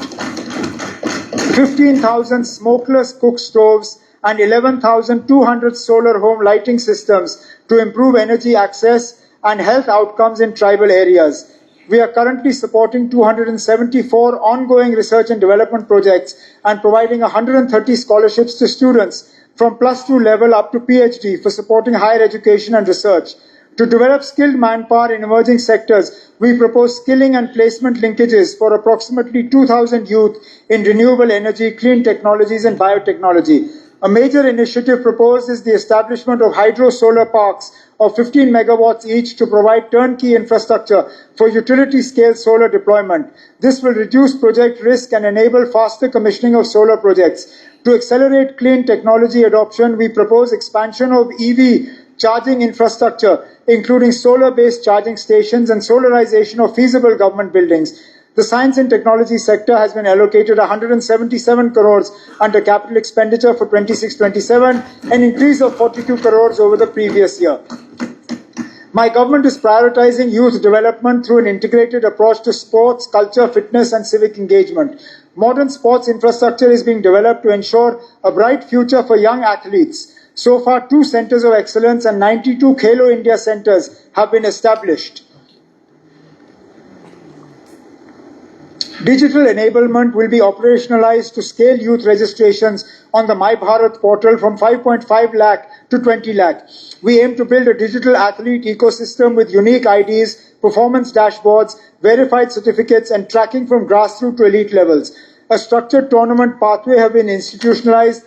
15,000 smokeless cook stoves and 11,200 solar home lighting systems to improve energy access and health outcomes in tribal areas. We are currently supporting 274 ongoing research and development projects and providing 130 scholarships to students from plus 2 level up to PhD for supporting higher education and research. To develop skilled manpower in emerging sectors, we propose skilling and placement linkages for approximately 2,000 youth in renewable energy, clean technologies and biotechnology. A major initiative proposed is the establishment of hydro-solar parks of 15 megawatts each to provide turnkey infrastructure for utility-scale solar deployment. This will reduce project risk and enable faster commissioning of solar projects. To accelerate clean technology adoption, we propose expansion of EV charging infrastructure, including solar-based charging stations and solarization of feasible government buildings. The science and technology sector has been allocated 177 crores under capital expenditure for 26-27, an increase of 42 crores over the previous year. My government is prioritizing youth development through an integrated approach to sports, culture, fitness and civic engagement. Modern sports infrastructure is being developed to ensure a bright future for young athletes. So far, 2 centers of excellence and 92 Khelo India centers have been established. Digital enablement will be operationalized to scale youth registrations on the My Bharat portal from 5.5 lakh to 20 lakh. We aim to build a digital athlete ecosystem with unique IDs, performance dashboards, verified certificates and tracking from grassroots to elite levels. A structured tournament pathway has been institutionalized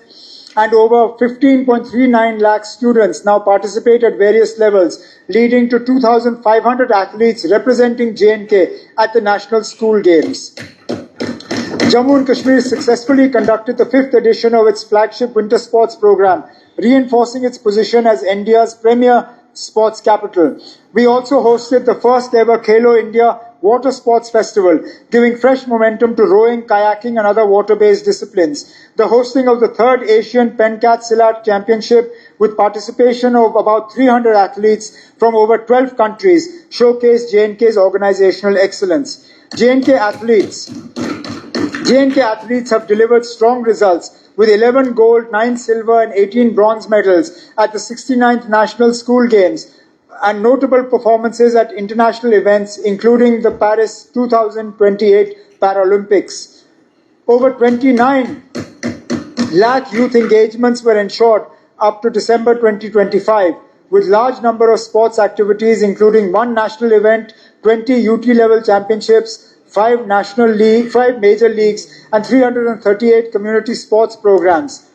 and over 15.39 lakh students now participate at various levels, leading to 2,500 athletes representing J&K at the National School Games. Jammu and Kashmir successfully conducted the 5th edition of its flagship winter sports program, reinforcing its position as India's premier sports capital. We also hosted the first ever Khelo India Water Sports Festival, giving fresh momentum to rowing, kayaking and other water-based disciplines. The hosting of the 3rd Asian Pencat Silat Championship with participation of about 300 athletes from over 12 countries showcased J&K's organizational excellence. J&K athletes have delivered strong results with 11 gold, 9 silver and 18 bronze medals at the 69th National School Games and notable performances at international events including the Paris 2028 Paralympics. Over 29 lakh youth engagements were ensured up to December 2025 with large number of sports activities including 1 national event, 20 UT level championships, 5 major leagues and 338 community sports programs.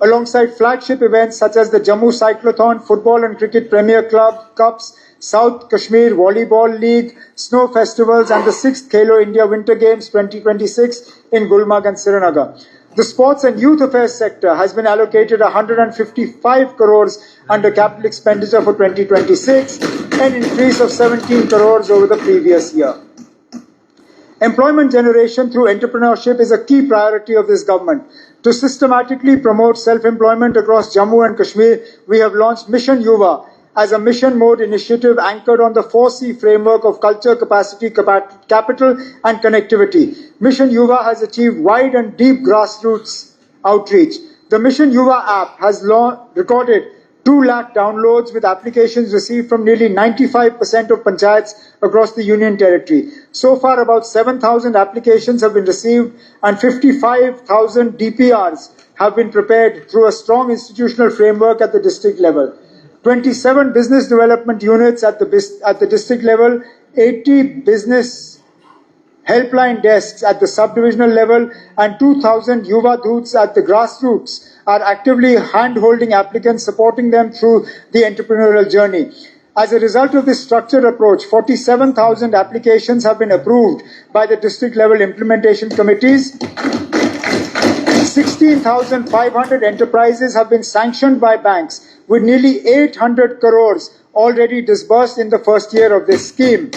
Alongside flagship events such as the Jammu Cyclothon, Football and Cricket Premier Club Cups, South Kashmir Volleyball League, Snow Festivals and the 6th Khelo India Winter Games 2026 in Gulmarg and Srinagar. The Sports and Youth Affairs sector has been allocated 155 crores under capital expenditure for 2026, an increase of 17 crores over the previous year. Employment generation through entrepreneurship is a key priority of this government. To systematically promote self-employment across Jammu and Kashmir, we have launched Mission Yuva as a mission mode initiative anchored on the 4C framework of culture, capacity, capital and connectivity. Mission Yuva has achieved wide and deep grassroots outreach. The Mission Yuva app has recorded 2 lakh downloads with applications received from nearly 95% of panchayats across the Union Territory. So far, about 7,000 applications have been received and 55,000 DPRs have been prepared through a strong institutional framework at the district level. 27 business development units at the district level, 80 business helpline desks at the subdivisional level and 2,000 Yuva Doots at the grassroots are actively hand-holding applicants, supporting them through the entrepreneurial journey. As a result of this structured approach, 47,000 applications have been approved by the district level implementation committees. 16,500 enterprises have been sanctioned by banks, with nearly 800 crores already disbursed in the first year of this scheme.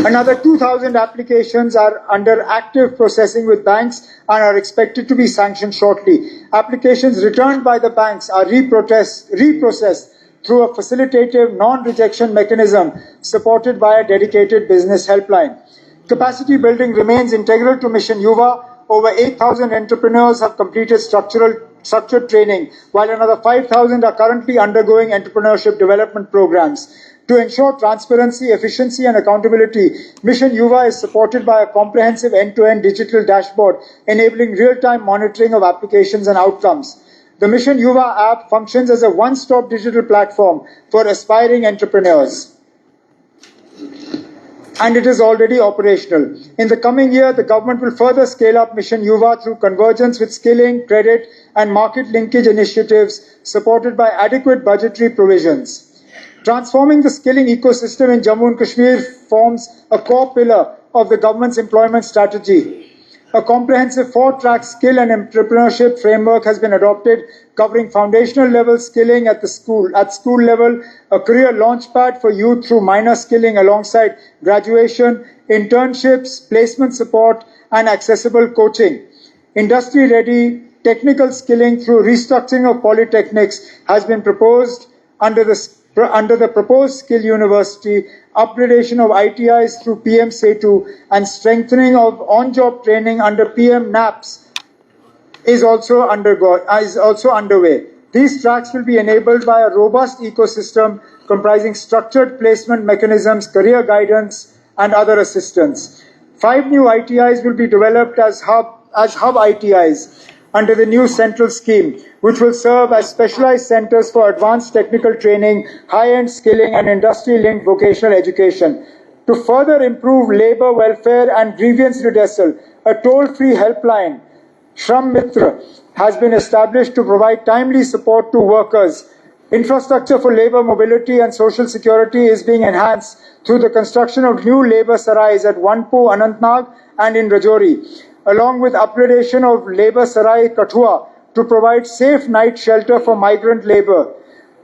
Another 2,000 applications are under active processing with banks and are expected to be sanctioned shortly. Applications returned by the banks are reprocessed through a facilitative non-rejection mechanism supported by a dedicated business helpline. Capacity building remains integral to Mission Yuva. Over 8,000 entrepreneurs have completed structured training, while another 5,000 are currently undergoing entrepreneurship development programs. To ensure transparency, efficiency and accountability, Mission Yuva is supported by a comprehensive end-to-end digital dashboard enabling real-time monitoring of applications and outcomes. The Mission Yuva app functions as a one-stop digital platform for aspiring entrepreneurs, and it is already operational. In the coming year, the government will further scale up Mission Yuva through convergence with skilling, credit and market linkage initiatives supported by adequate budgetary provisions. Transforming the skilling ecosystem in Jammu and Kashmir forms a core pillar of the government's employment strategy. A comprehensive 4-track skill and entrepreneurship framework has been adopted, covering foundational level skilling at school level, a career launchpad for youth through minor skilling alongside graduation, internships, placement support, and accessible coaching. Industry-ready technical skilling through restructuring of polytechnics has been proposed under the proposed skill university, upgradation of ITIs through PM Setu, and strengthening of on-job training under PM NAPS is also underway. These tracks will be enabled by a robust ecosystem comprising structured placement mechanisms, career guidance, and other assistance. 5 new ITIs will be developed as hub ITIs under the new central scheme, which will serve as specialized centers for advanced technical training, high-end skilling and industry-linked vocational education. To further improve labour welfare and grievance redressal, a toll-free helpline, Shram Mitra, has been established to provide timely support to workers. Infrastructure for labour mobility and social security is being enhanced through the construction of new labour sarais at Wanpo, Anantnag and in Rajouri, along with upgradation of labour sarai Kathua to provide safe night shelter for migrant labour.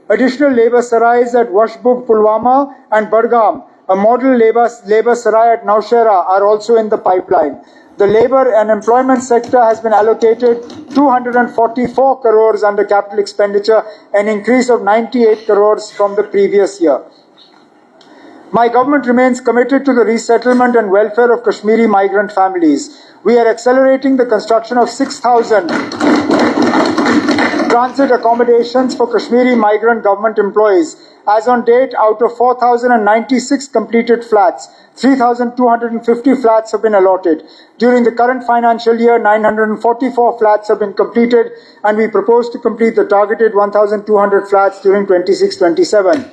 Additional labour sarais at Washbug, Pulwama and Bargam A model labor sarai at Naushera are also in the pipeline. The labour and employment sector has been allocated 244 crores under capital expenditure, an increase of 98 crores from the previous year. My government remains committed to the resettlement and welfare of Kashmiri migrant families. We are accelerating the construction of 6,000 transit accommodations for Kashmiri migrant government employees. As on date, out of 4,096 completed flats, 3,250 flats have been allotted. During the current financial year, 944 flats have been completed, and we propose to complete the targeted 1,200 flats during 26-27.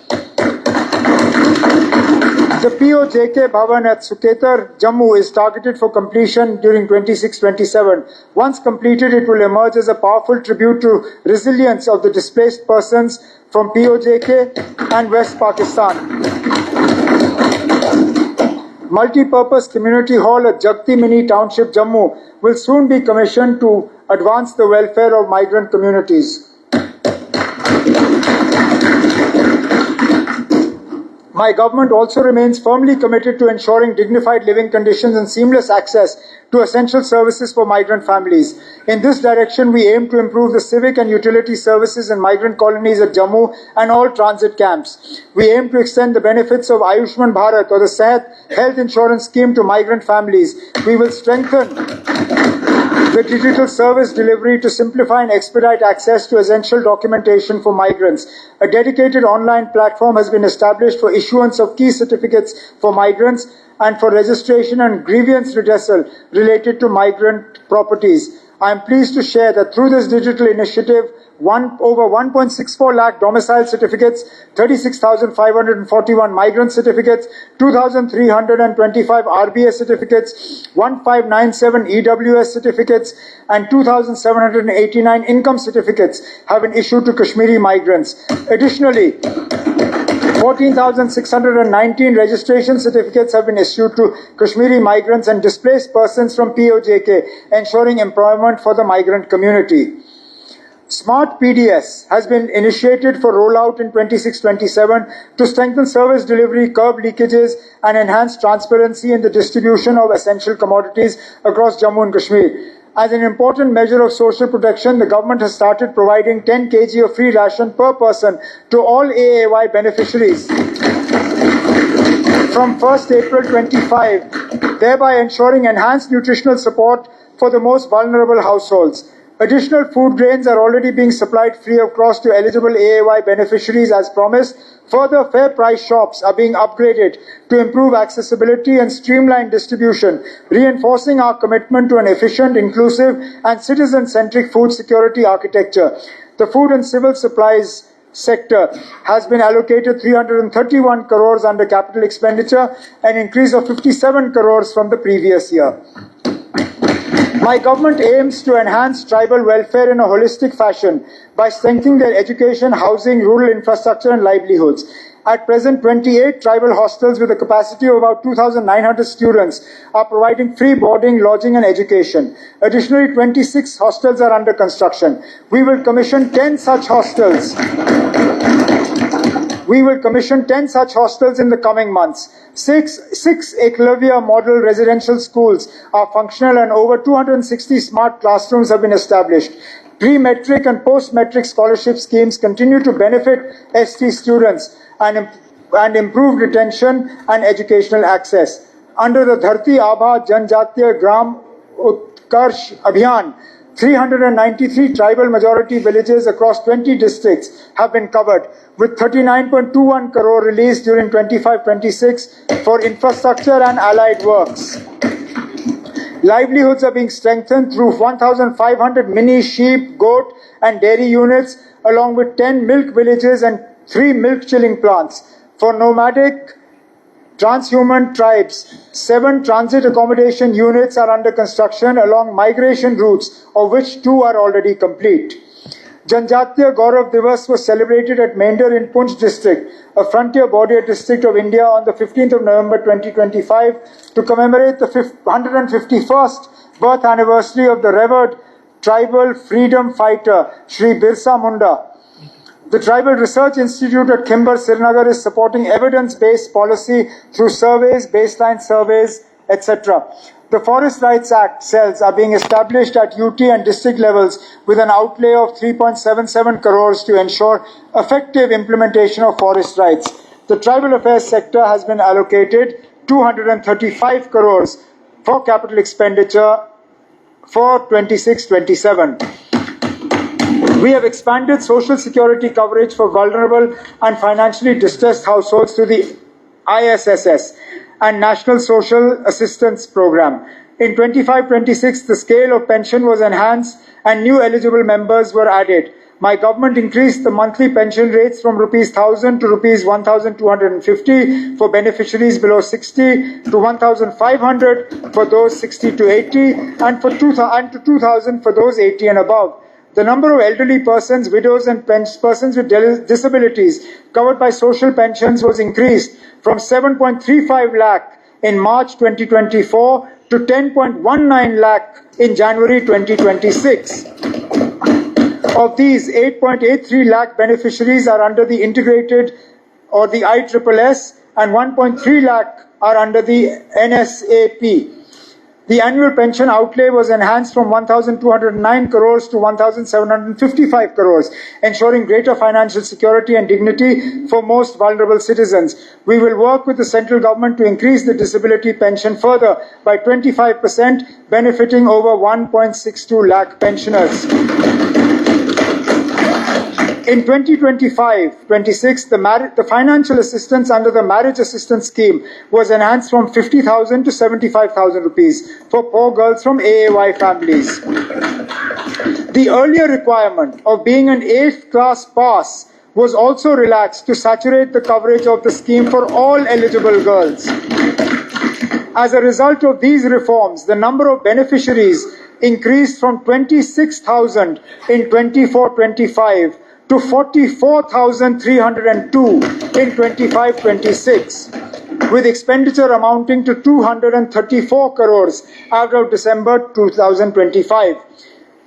The POJK Bhavan at Suketar, Jammu is targeted for completion during 26-27. Once completed, it will emerge as a powerful tribute to resilience of the displaced persons from POJK and West Pakistan. Multi-purpose community hall at Jagti Mini Township, Jammu will soon be commissioned to advance the welfare of migrant communities. My government also remains firmly committed to ensuring dignified living conditions and seamless access to essential services for migrant families. In this direction, we aim to improve the civic and utility services in migrant colonies at Jammu and all transit camps. We aim to extend the benefits of Ayushman Bharat or the Sehat health insurance scheme to migrant families. We will strengthen the digital service delivery to simplify and expedite access to essential documentation for migrants. A dedicated online platform has been established for issuance of key certificates for migrants and for registration and grievance redressal related to migrant properties. I am pleased to share that through this digital initiative, over 1.64 lakh domicile certificates, 36,541 migrant certificates, 2,325 RBS certificates, 1,597 EWS certificates, and 2,789 income certificates have been issued to Kashmiri migrants. Additionally, 14,619 registration certificates have been issued to Kashmiri migrants and displaced persons from POJK, ensuring employment for the migrant community. Smart PDS has been initiated for rollout in 26-27 to strengthen service delivery, curb leakages, and enhance transparency in the distribution of essential commodities across Jammu and Kashmir. As an important measure of social protection, the government has started providing 10 kg of free ration per person to all AAY beneficiaries from 1st April 25, thereby ensuring enhanced nutritional support for the most vulnerable households. Additional food grains are already being supplied free of cost to eligible AAY beneficiaries as promised. Further, fair price shops are being upgraded to improve accessibility and streamline distribution, reinforcing our commitment to an efficient, inclusive, and citizen-centric food security architecture. The food and civil supplies sector has been allocated 331 crores under capital expenditure, an increase of 57 crores from the previous year. My government aims to enhance tribal welfare in a holistic fashion by strengthening their education, housing, rural infrastructure and livelihoods. At present, 28 tribal hostels with a capacity of about 2,900 students are providing free boarding, lodging and education. Additionally, 26 hostels are under construction. We will commission 10 such hostels. We will commission 10 such hostels in the coming months. Six Eklavya model residential schools are functional and over 260 smart classrooms have been established. Pre-metric and post-metric scholarship schemes continue to benefit ST students and improve retention and educational access. Under the Dharti Abha Janjatiya Gram Utkarsh Abhiyan, 393 tribal majority villages across 20 districts have been covered, with 39.21 crore released during 25-26 for infrastructure and allied works. Livelihoods are being strengthened through 1,500 mini sheep, goat and dairy units, along with 10 milk villages and 3 milk chilling plants. For nomadic transhuman tribes, 7 transit accommodation units are under construction along migration routes, of which 2 are already complete. Janjatiya Gaurav Divas was celebrated at Mender in Poonch district, a frontier border district of India, on the 15th of November 2025 to commemorate the 151st birth anniversary of the revered tribal freedom fighter Shri Birsa Munda. The Tribal Research Institute at Khimbar, Srinagar is supporting evidence-based policy through surveys, baseline surveys, etc. The Forest Rights Act cells are being established at UT and district levels with an outlay of 3.77 crores to ensure effective implementation of forest rights. The tribal affairs sector has been allocated 235 crores for capital expenditure for 26-27. We have expanded social security coverage for vulnerable and financially distressed households through the ISSS and National Social Assistance Program. In 25-26, the scale of pension was enhanced and new eligible members were added. My government increased the monthly pension rates from Rs 1,000 to Rs 1,250 for beneficiaries below 60 to 1,500 for those 60 to 80 and to 2,000 for those 80 and above. The number of elderly persons, widows and persons with disabilities covered by social pensions was increased from 7.35 lakh in March 2024 to 10.19 lakh in January 2026. Of these, 8.83 lakh beneficiaries are under the integrated or the ISSS and 1.3 lakh are under the NSAP. The annual pension outlay was enhanced from 1,209 crores to 1,755 crores, ensuring greater financial security and dignity for most vulnerable citizens. We will work with the central government to increase the disability pension further by 25%, benefiting over 1.62 lakh pensioners. In 2025-26, the financial assistance under the marriage assistance scheme was enhanced from 50,000 to 75,000 rupees for poor girls from AAY families. The earlier requirement of being an 8th class pass was also relaxed to saturate the coverage of the scheme for all eligible girls. As a result of these reforms, the number of beneficiaries increased from 26,000 in 24-25 to 44,302 in 25-26, with expenditure amounting to 234 crores as of December 2025.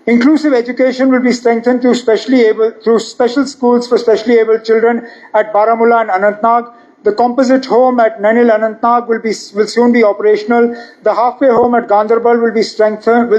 Inclusive education will be strengthened through special schools for specially able children at Baramulla and Anantnag. The composite home at Nainil Anantnag will soon be operational. The halfway home at Ganderbal will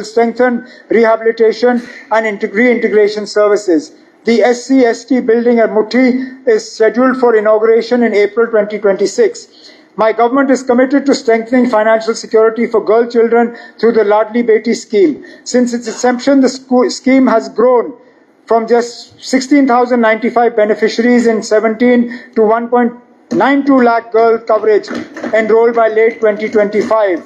strengthen rehabilitation and reintegration services. The SC/ST building at Muthi is scheduled for inauguration in April 2026. My government is committed to strengthening financial security for girl children through the Ladli Beti scheme. Since its inception, the scheme has grown from just 16,095 beneficiaries in 17 to 1.92 lakh girl coverage enrolled by late 2025.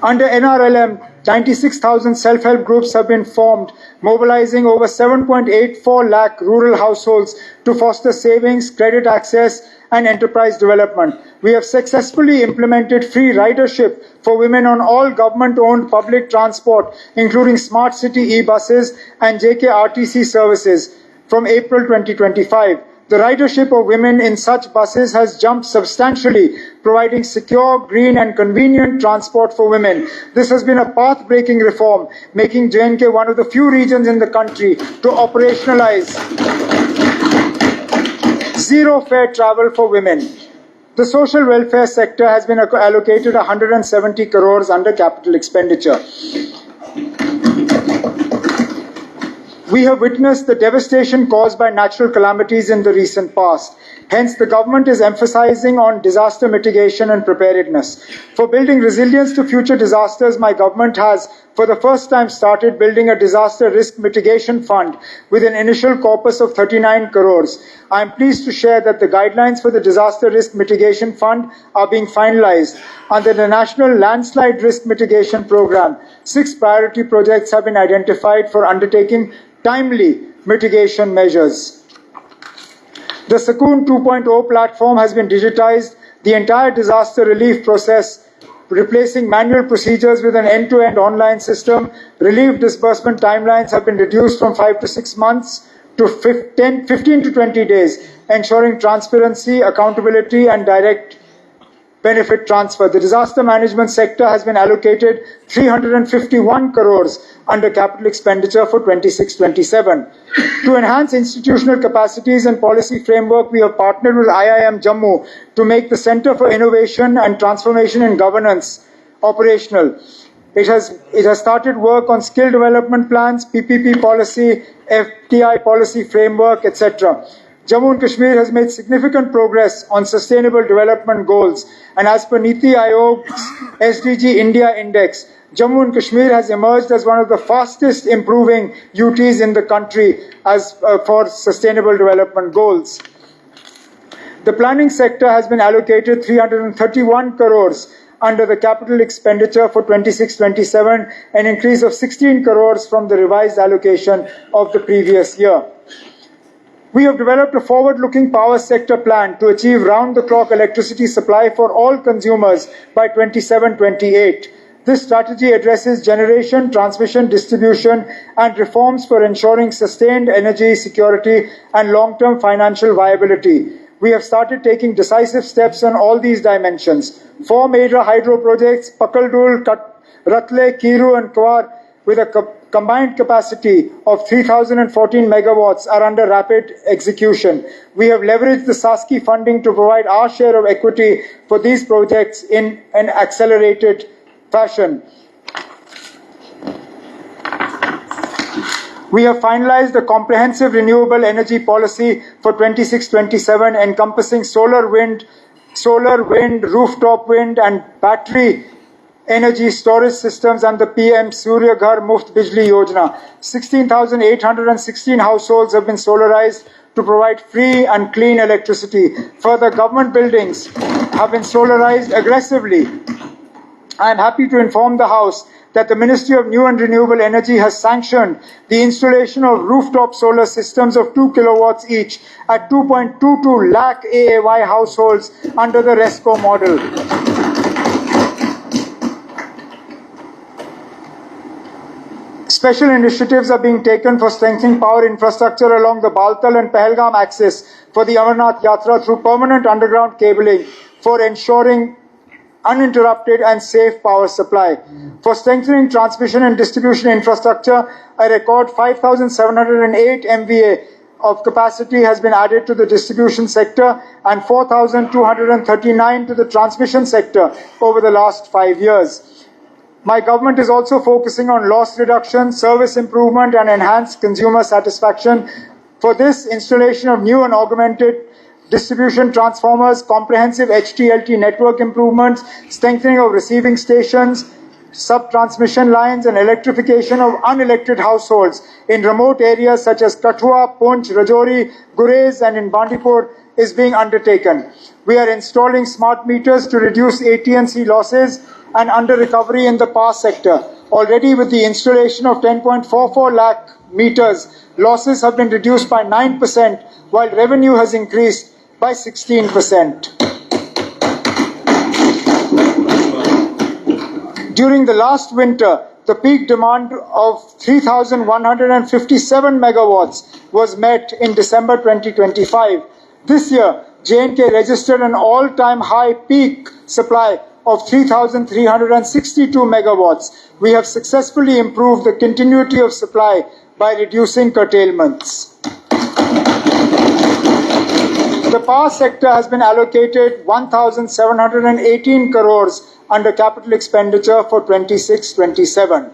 Under NRLM, 96,000 self-help groups have been formed, mobilizing over 7.84 lakh rural households to foster savings, credit access, and enterprise development. We have successfully implemented free ridership for women on all government-owned public transport, including smart city e-buses and JKRTC services from April 2025. The ridership of women in such buses has jumped substantially, providing secure, green and convenient transport for women. This has been a path-breaking reform, making J&K one of the few regions in the country to operationalize zero-fare travel for women. The social welfare sector has been allocated 170 crores under capital expenditure. We have witnessed the devastation caused by natural calamities in the recent past. Hence, the government is emphasizing on disaster mitigation and preparedness. For building resilience to future disasters, my government has, for the first time, started building a disaster risk mitigation fund with an initial corpus of 39 crores. I am pleased to share that the guidelines for the disaster risk mitigation fund are being finalized. Under the National Landslide Risk Mitigation Program, 6 priority projects have been identified for undertaking timely mitigation measures. The Sakoon 2.0 platform has been digitized, the entire disaster relief process, replacing manual procedures with an end-to-end online system. Relief disbursement timelines have been reduced from 5 to 6 months to 15 to 20 days, ensuring transparency, accountability, and direct benefit transfer. The disaster management sector has been allocated 351 crores under capital expenditure for 26-27. To enhance institutional capacities and policy framework, we have partnered with IIM Jammu to make the Center for Innovation and Transformation in Governance operational. It has started work on skill development plans, PPP policy, FTI policy framework, etc. Jammu and Kashmir has made significant progress on sustainable development goals, and as per Niti Aayog's SDG India Index, Jammu and Kashmir has emerged as one of the fastest improving UTs in the country for sustainable development goals. The planning sector has been allocated 331 crores under the capital expenditure for 26-27, an increase of 16 crores from the revised allocation of the previous year. We have developed a forward-looking power sector plan to achieve round-the-clock electricity supply for all consumers by 27-28. This strategy addresses generation, transmission, distribution, and reforms for ensuring sustained energy security and long-term financial viability. We have started taking decisive steps on all these dimensions. 4 major hydro projects, Pakaldul, Ratle, Kiru, and Kwar, with a combined capacity of 3,014 megawatts are under rapid execution. We have leveraged the SASKI funding to provide our share of equity for these projects in an accelerated fashion. We have finalized a comprehensive renewable energy policy for 26-27 encompassing solar, wind, rooftop wind, and battery energy storage systems and the PM Surya Ghar Muft Bijli Yojana. 16,816 households have been solarized to provide free and clean electricity. Further, government buildings have been solarized aggressively. I am happy to inform the House that the Ministry of New and Renewable Energy has sanctioned the installation of rooftop solar systems of 2 kilowatts each at 2.22 lakh AAY households under the RESCO model. Special initiatives are being taken for strengthening power infrastructure along the Baltal and Pahalgam axis for the Amarnath Yatra through permanent underground cabling for ensuring uninterrupted and safe power supply. For strengthening transmission and distribution infrastructure, a record 5,708 MVA of capacity has been added to the distribution sector and 4,239 to the transmission sector over the last 5 years. My government is also focusing on loss reduction, service improvement, and enhanced consumer satisfaction. For this, installation of new and augmented distribution transformers, comprehensive HTLT network improvements, strengthening of receiving stations, sub-transmission lines, and electrification of unelectric households in remote areas such as Kathua, Poonch, Rajouri, Gurez, and in Bandipur is being undertaken. We are installing smart meters to reduce AT&C losses and under-recovery in the power sector. Already with the installation of 10.44 lakh meters, losses have been reduced by 9%, while revenue has increased by 16%. During the last winter, the peak demand of 3,157 megawatts was met in December 2025. This year, J&K registered an all-time high peak supply of 3,362 megawatts. We have successfully improved the continuity of supply by reducing curtailments. The power sector has been allocated 1,718 crores under capital expenditure for 26-27.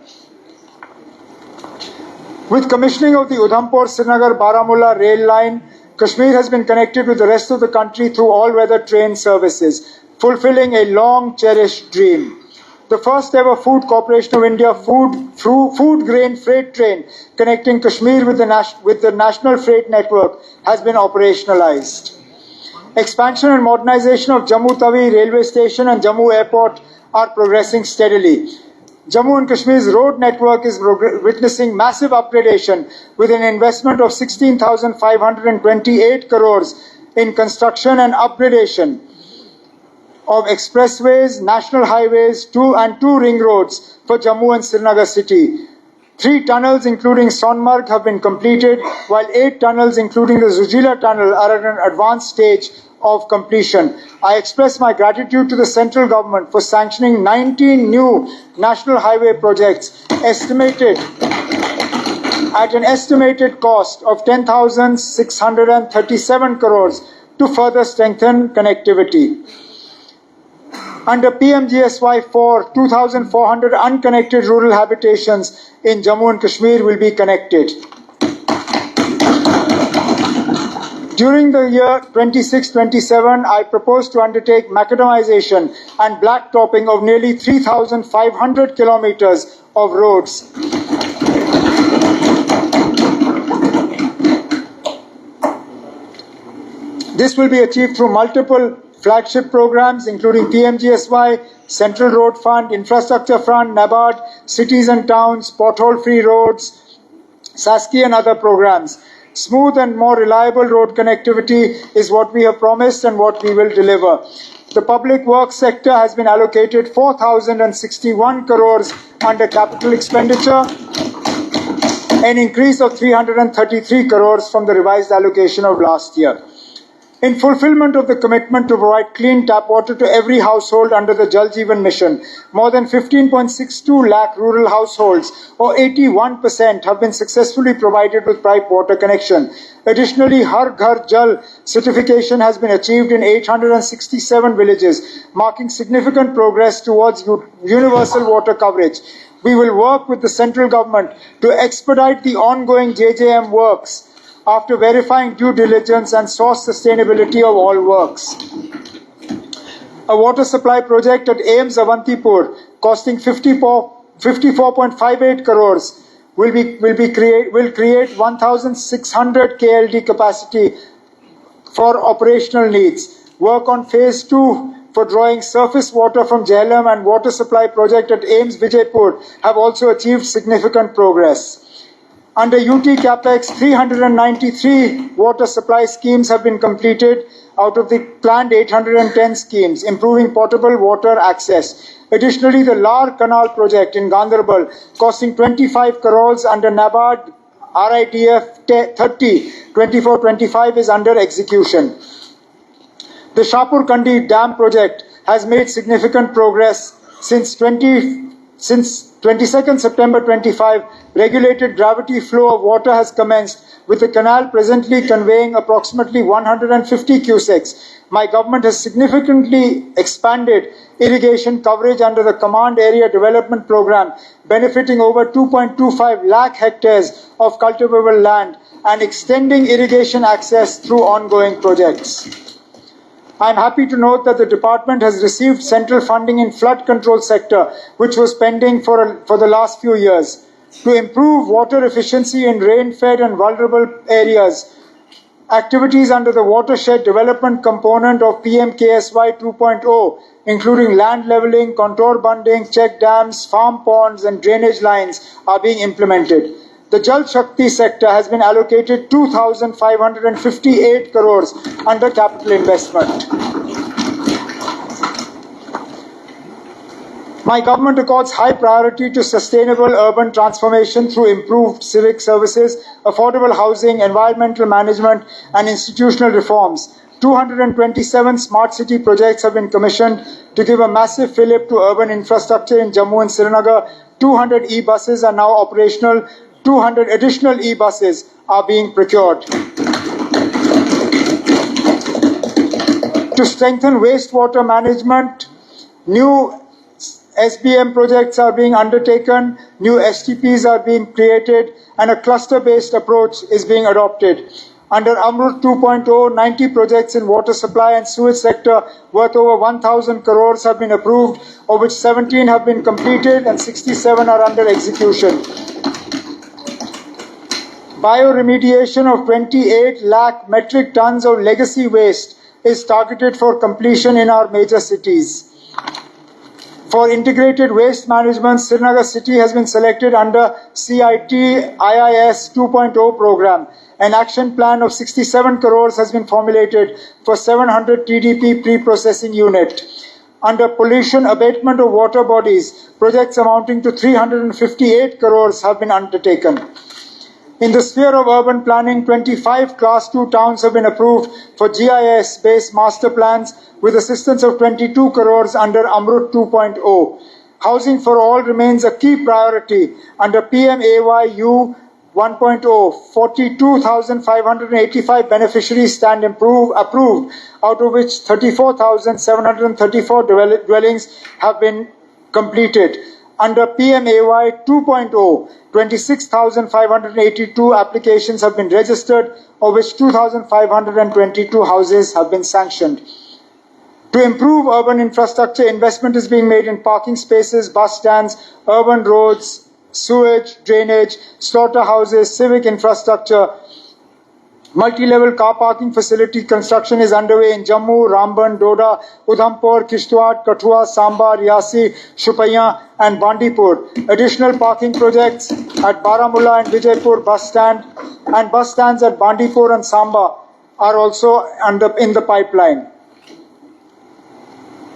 With commissioning of the Udhampur-Srinagar-Baramulla rail line, Kashmir has been connected with the rest of the country through all-weather train services, fulfilling a long-cherished dream. The first ever Food Corporation of India food grain freight train connecting Kashmir with the National Freight Network has been operationalized. Expansion and modernization of Jammu Tawi railway station and Jammu airport are progressing steadily. Jammu and Kashmir's road network is witnessing massive upgradation with an investment of 16,528 crores in construction and upgradation of expressways, national highways, two ring roads for Jammu and Srinagar city. 3 tunnels, including Sonmarg, have been completed, while 8 tunnels, including the Zujila tunnel, are at an advanced stage of completion. I express my gratitude to the central government for sanctioning 19 new national highway projects estimated at an estimated cost of 10,637 crores to further strengthen connectivity. Under PMGSY 4, 2,400 unconnected rural habitations in Jammu and Kashmir will be connected. During the year 26-27, I propose to undertake macadamization and blacktopping of nearly 3,500 kilometers of roads. This will be achieved through multiple flagship programs, including PMGSY, Central Road Fund, Infrastructure Fund, NABARD, Cities and Towns, Pothole-Free Roads, SASKI and other programs. Smooth and more reliable road connectivity is what we have promised and what we will deliver. The public works sector has been allocated 4,061 crores under capital expenditure, an increase of 333 crores from the revised allocation of last year. In fulfillment of the commitment to provide clean tap water to every household under the Jal Jeevan Mission, more than 15.62 lakh rural households, or 81%, have been successfully provided with piped water connection. Additionally, Har Ghar Jal certification has been achieved in 867 villages, marking significant progress towards universal water coverage. We will work with the central government to expedite the ongoing JJM works after verifying due diligence and source sustainability of all works. A water supply project at AIMS Avantipur costing 54.58 crores will create 1,600 KLD capacity for operational needs. Work on phase 2 for drawing surface water from Jhelum and water supply project at AIMS Vijaypur have also achieved significant progress. Under UT CAPEX, 393 water supply schemes have been completed out of the planned 810 schemes, improving potable water access. Additionally, the Lar Canal project in Ganderbal, costing 25 crores under NABARD RIDF 30 24-25, is under execution. The Shapur Kandi Dam project has made significant progress since 22nd September 25, regulated gravity flow of water has commenced, with the canal presently conveying approximately 150 cusecs. My government has significantly expanded irrigation coverage under the Command Area Development Program, benefiting over 2.25 lakh hectares of cultivable land and extending irrigation access through ongoing projects. I am happy to note that the department has received central funding in flood control sector, which was pending for the last few years. To improve water efficiency in rain-fed and vulnerable areas, activities under the watershed development component of PMKSY 2.0, including land leveling, contour bunding, check dams, farm ponds and drainage lines, are being implemented. The Jal Shakti sector has been allocated 2,558 crores under capital investment. My government accords high priority to sustainable urban transformation through improved civic services, affordable housing, environmental management, and institutional reforms. 227 smart city projects have been commissioned to give a massive fillip to urban infrastructure in Jammu and Srinagar. 200 e-buses are now operational. 200 additional e-buses are being procured. To strengthen wastewater management, new SBM projects are being undertaken, new STPs are being created, and a cluster-based approach is being adopted. Under Amrut 2.0, 90 projects in water supply and sewage sector worth over 1,000 crores have been approved, of which 17 have been completed and 67 are under execution. Bioremediation of 28 lakh metric tons of legacy waste is targeted for completion in our major cities. For integrated waste management, Srinagar city has been selected under CIT IIS 2.0 program. An action plan of 67 crores has been formulated for 700 TDP pre-processing unit. Under pollution abatement of water bodies, projects amounting to 358 crores have been undertaken. In the sphere of urban planning, 25 Class 2 towns have been approved for GIS-based master plans with assistance of 22 crores under Amrut 2.0. Housing for all remains a key priority under PMAYU 1.0. 42,585 beneficiaries stand approved, out of which 34,734 dwellings have been completed. Under PMAY 2.0, 26,582 applications have been registered, of which 2,522 houses have been sanctioned. To improve urban infrastructure, investment is being made in parking spaces, bus stands, urban roads, sewage, drainage, slaughterhouses, civic infrastructure. Multi-level car parking facility construction is underway in Jammu, Ramban, Doda, Udhampur, Kishtwar, Kathua, Samba, Riyasi, Shupaiyan and Bandipur. Additional parking projects at Baramulla and Vijaypur bus stand and bus stands at Bandipur and Samba are also in the pipeline.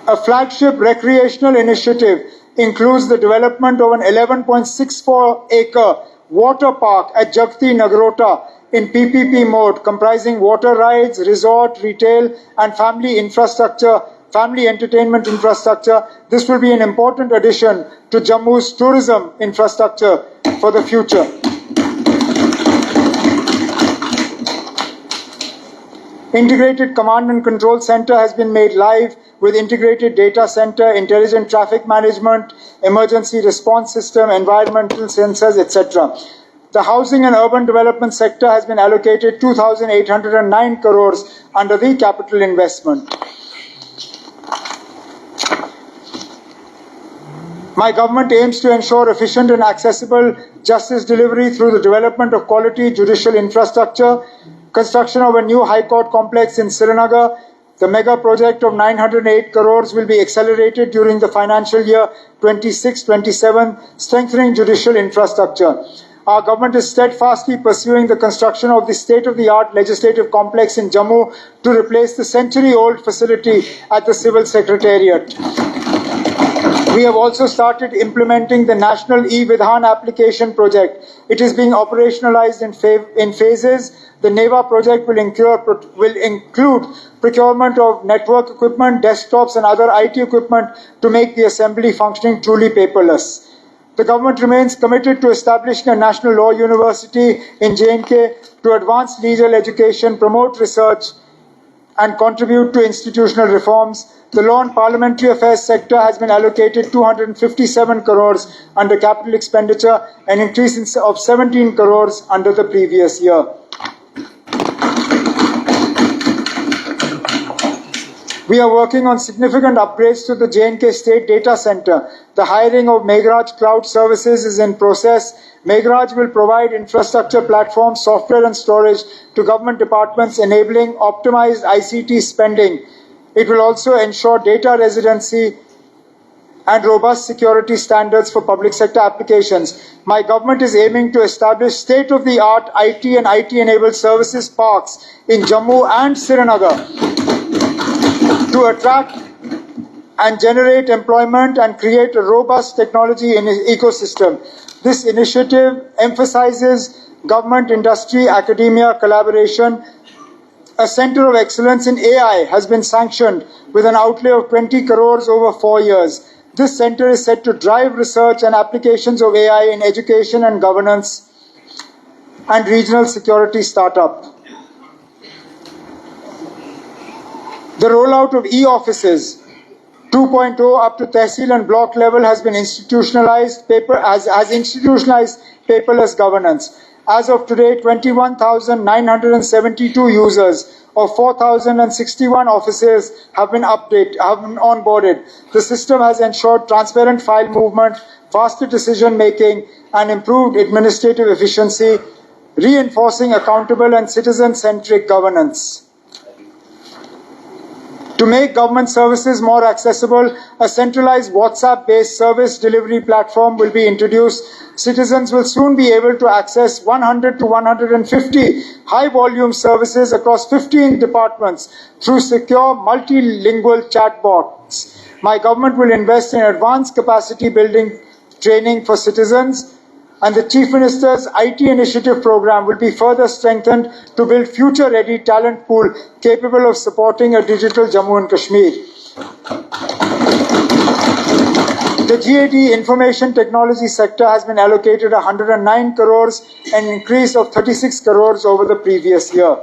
A flagship recreational initiative includes the development of an 11.64-acre water park at Jagti Nagrota in PPP mode, comprising water rides, resort, retail, and family entertainment infrastructure. This will be an important addition to Jammu's tourism infrastructure for the future. Integrated Command and Control Center has been made live with integrated data center, intelligent traffic management, emergency response system, environmental sensors, etc. The housing and urban development sector has been allocated 2,809 crores under the capital investment. My government aims to ensure efficient and accessible justice delivery through the development of quality judicial infrastructure, construction of a new High Court complex in Srinagar. The mega project of 908 crores will be accelerated during the financial year 26-27, strengthening judicial infrastructure. Our government is steadfastly pursuing the construction of the state-of-the-art legislative complex in Jammu to replace the century-old facility at the Civil Secretariat. We have also started implementing the National E-Vidhan application project. It is being operationalized in phases. The NEVA project will include procurement of network equipment, desktops and other IT equipment to make the assembly functioning truly paperless. The government remains committed to establishing a national law university in J&K to advance legal education, promote research and contribute to institutional reforms. The Law and Parliamentary Affairs sector has been allocated 257 crores under capital expenditure, an increase of 17 crores under the previous year. We are working on significant upgrades to the J&K State Data Center. The hiring of Meghraj Cloud Services is in process. Meghraj will provide infrastructure platforms, software and storage to government departments, enabling optimized ICT spending. It will also ensure data residency and robust security standards for public sector applications. My government is aiming to establish state-of-the-art IT and IT-enabled services parks in Jammu and Srinagar to attract and generate employment and create a robust technology ecosystem. This initiative emphasizes government, industry, academia collaboration. A center of excellence in AI has been sanctioned with an outlay of 20 crores over 4 years. This center is set to drive research and applications of AI in education and governance and regional security startup. The rollout of e-offices 2.0 up to Tehsil and block level has been institutionalized paperless governance. As of today, 21,972 users of 4,061 offices have been onboarded. The system has ensured transparent file movement, faster decision making, and improved administrative efficiency, reinforcing accountable and citizen-centric governance. To make government services more accessible, a centralized WhatsApp-based service delivery platform will be introduced. Citizens will soon be able to access 100 to 150 high-volume services across 15 departments through secure multilingual chatbots. My government will invest in advanced capacity building training for citizens, and the Chief Minister's IT initiative program will be further strengthened to build future-ready talent pool capable of supporting a digital Jammu and Kashmir. The GAD information technology sector has been allocated 109 crores, an increase of 36 crores over the previous year.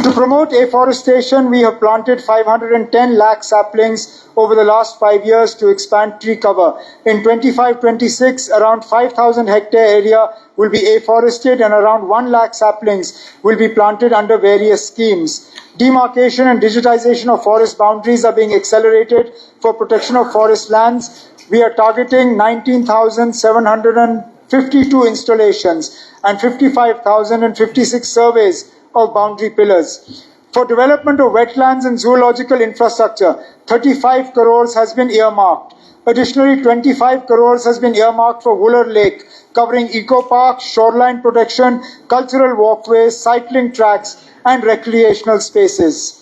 To promote afforestation, we have planted 510 lakh saplings over the last 5 years to expand tree cover. In 25-26, around 5,000 hectare area will be afforested and around 1 lakh saplings will be planted under various schemes. Demarcation and digitization of forest boundaries are being accelerated for protection of forest lands. We are targeting 19,752 installations and 55,056 surveys of boundary pillars. For development of wetlands and zoological infrastructure, 35 crores has been earmarked. Additionally, 25 crores has been earmarked for Wooler Lake, covering eco parks, shoreline protection, cultural walkways, cycling tracks, and recreational spaces.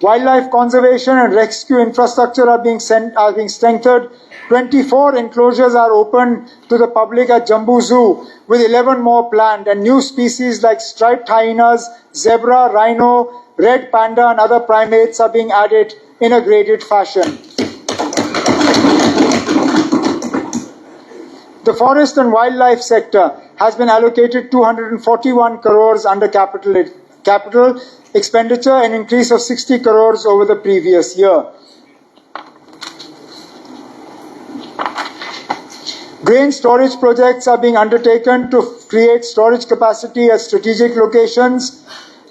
Wildlife conservation and rescue infrastructure are being strengthened. 24 enclosures are open to the public at Jambu Zoo, with 11 more planned, and new species like striped hyenas, zebra, rhino, red panda, and other primates are being added in a graded fashion. The forest and wildlife sector has been allocated 241 crores under capital expenditure, an increase of 60 crores over the previous year. Grain storage projects are being undertaken to create storage capacity at strategic locations.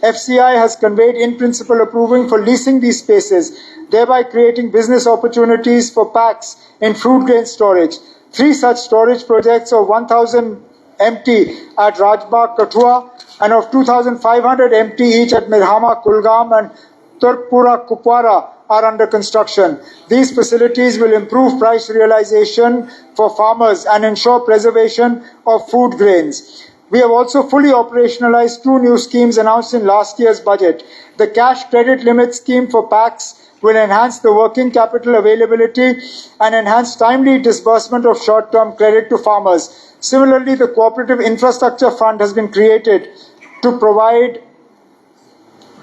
FCI has conveyed in-principle approval for leasing these spaces, thereby creating business opportunities for packs in fruit grain storage. 3 such storage projects of 1,000 MT at Rajbagh, Kathua, and of 2,500 MT each at Mirhama, Kulgam, and Turkpura, Kupwara are under construction. These facilities will improve price realization for farmers and ensure preservation of food grains. We have also fully operationalized 2 new schemes announced in last year's budget. The cash credit limit scheme for packs will enhance the working capital availability and enhance timely disbursement of short-term credit to farmers. Similarly, the Cooperative Infrastructure Fund has been created to provide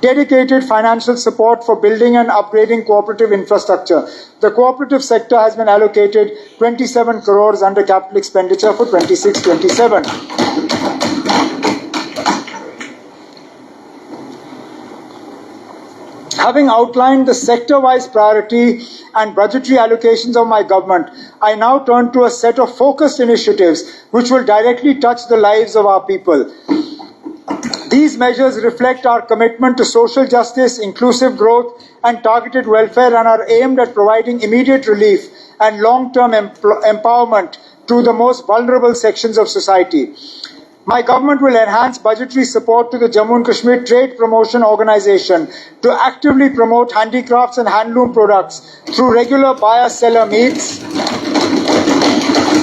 dedicated financial support for building and upgrading cooperative infrastructure. The cooperative sector has been allocated 27 crores under capital expenditure for 26-27. Having outlined the sector-wise priority and budgetary allocations of my government, I now turn to a set of focused initiatives which will directly touch the lives of our people. These measures reflect our commitment to social justice, inclusive growth, and targeted welfare, and are aimed at providing immediate relief and long-term empowerment to the most vulnerable sections of society. My government will enhance budgetary support to the Jammu and Kashmir Trade Promotion Organization to actively promote handicrafts and handloom products through regular buyer-seller meets,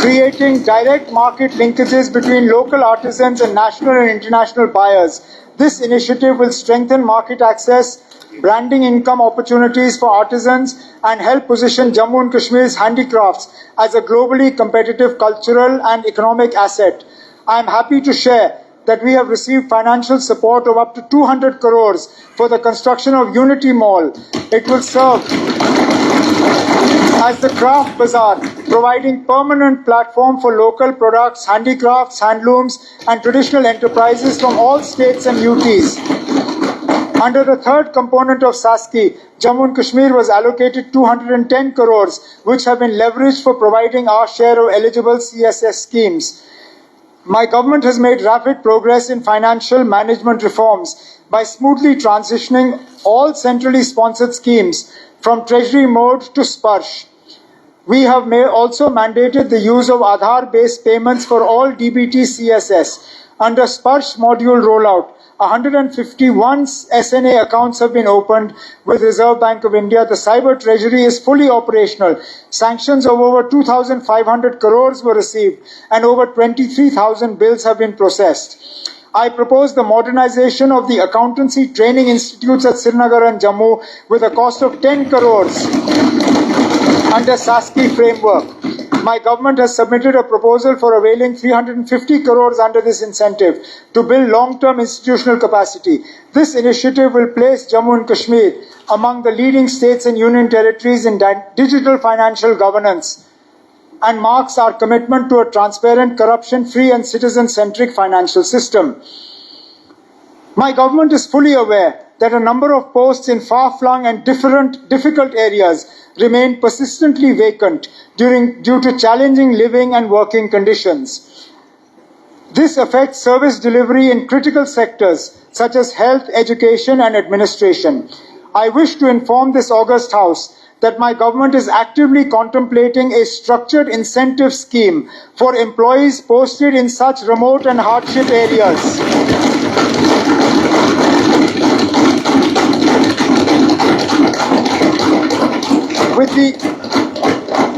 creating direct market linkages between local artisans and national and international buyers. This initiative will strengthen market access, branding income opportunities for artisans, and help position Jammu and Kashmir's handicrafts as a globally competitive cultural and economic asset. I am happy to share that we have received financial support of up to 200 crores for the construction of Unity Mall. It will serve as the craft bazaar, providing permanent platform for local products, handicrafts, handlooms, and traditional enterprises from all states and UTs. Under the third component of SASCI, Jammu and Kashmir was allocated 210 crores, which have been leveraged for providing our share of eligible CSS schemes. My government has made rapid progress in financial management reforms by smoothly transitioning all centrally sponsored schemes from treasury mode to Sparsh. We have also mandated the use of Aadhaar-based payments for all DBT CSS. Under Sparsh module rollout, 151 SNA accounts have been opened with Reserve Bank of India. The cyber treasury is fully operational. Sanctions of over 2,500 crores were received and over 23,000 bills have been processed. I propose the modernization of the accountancy training institutes at Srinagar and Jammu with a cost of 10 crores under SASCI framework. My government has submitted a proposal for availing 350 crores under this incentive to build long-term institutional capacity. This initiative will place Jammu and Kashmir among the leading states and union territories in digital financial governance and marks our commitment to a transparent, corruption-free and citizen-centric financial system. My government is fully aware that a number of posts in far-flung and difficult areas remain persistently vacant due to challenging living and working conditions. This affects service delivery in critical sectors such as health, education and administration. I wish to inform this august House that my government is actively contemplating a structured incentive scheme for employees posted in such remote and hardship areas.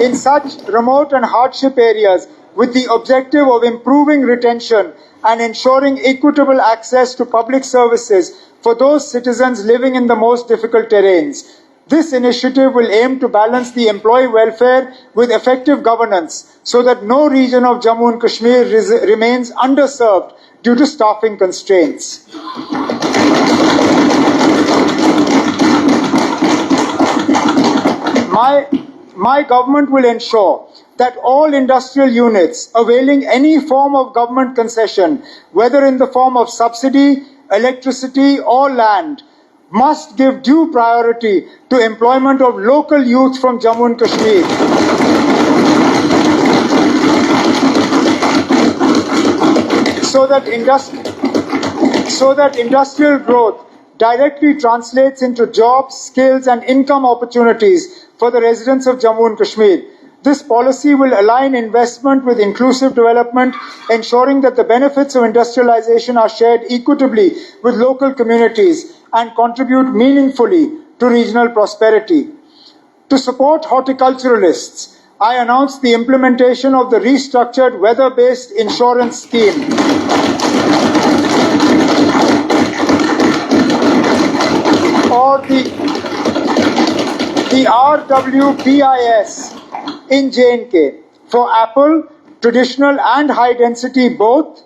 In such remote and hardship areas with the objective of improving retention and ensuring equitable access to public services for those citizens living in the most difficult terrains. This initiative will aim to balance the employee welfare with effective governance so that no region of Jammu and Kashmir remains underserved due to staffing constraints. My government will ensure that all industrial units availing any form of government concession, whether in the form of subsidy, electricity or land, must give due priority to employment of local youth from Jammu and Kashmir. So that industrial growth directly translates into jobs, skills and income opportunities for the residents of Jammu and Kashmir. This policy will align investment with inclusive development, ensuring that the benefits of industrialization are shared equitably with local communities and contribute meaningfully to regional prosperity. To support horticulturalists, I announced the implementation of the restructured weather-based insurance scheme. Or the RWBIS in J&K for apple, traditional and high density both,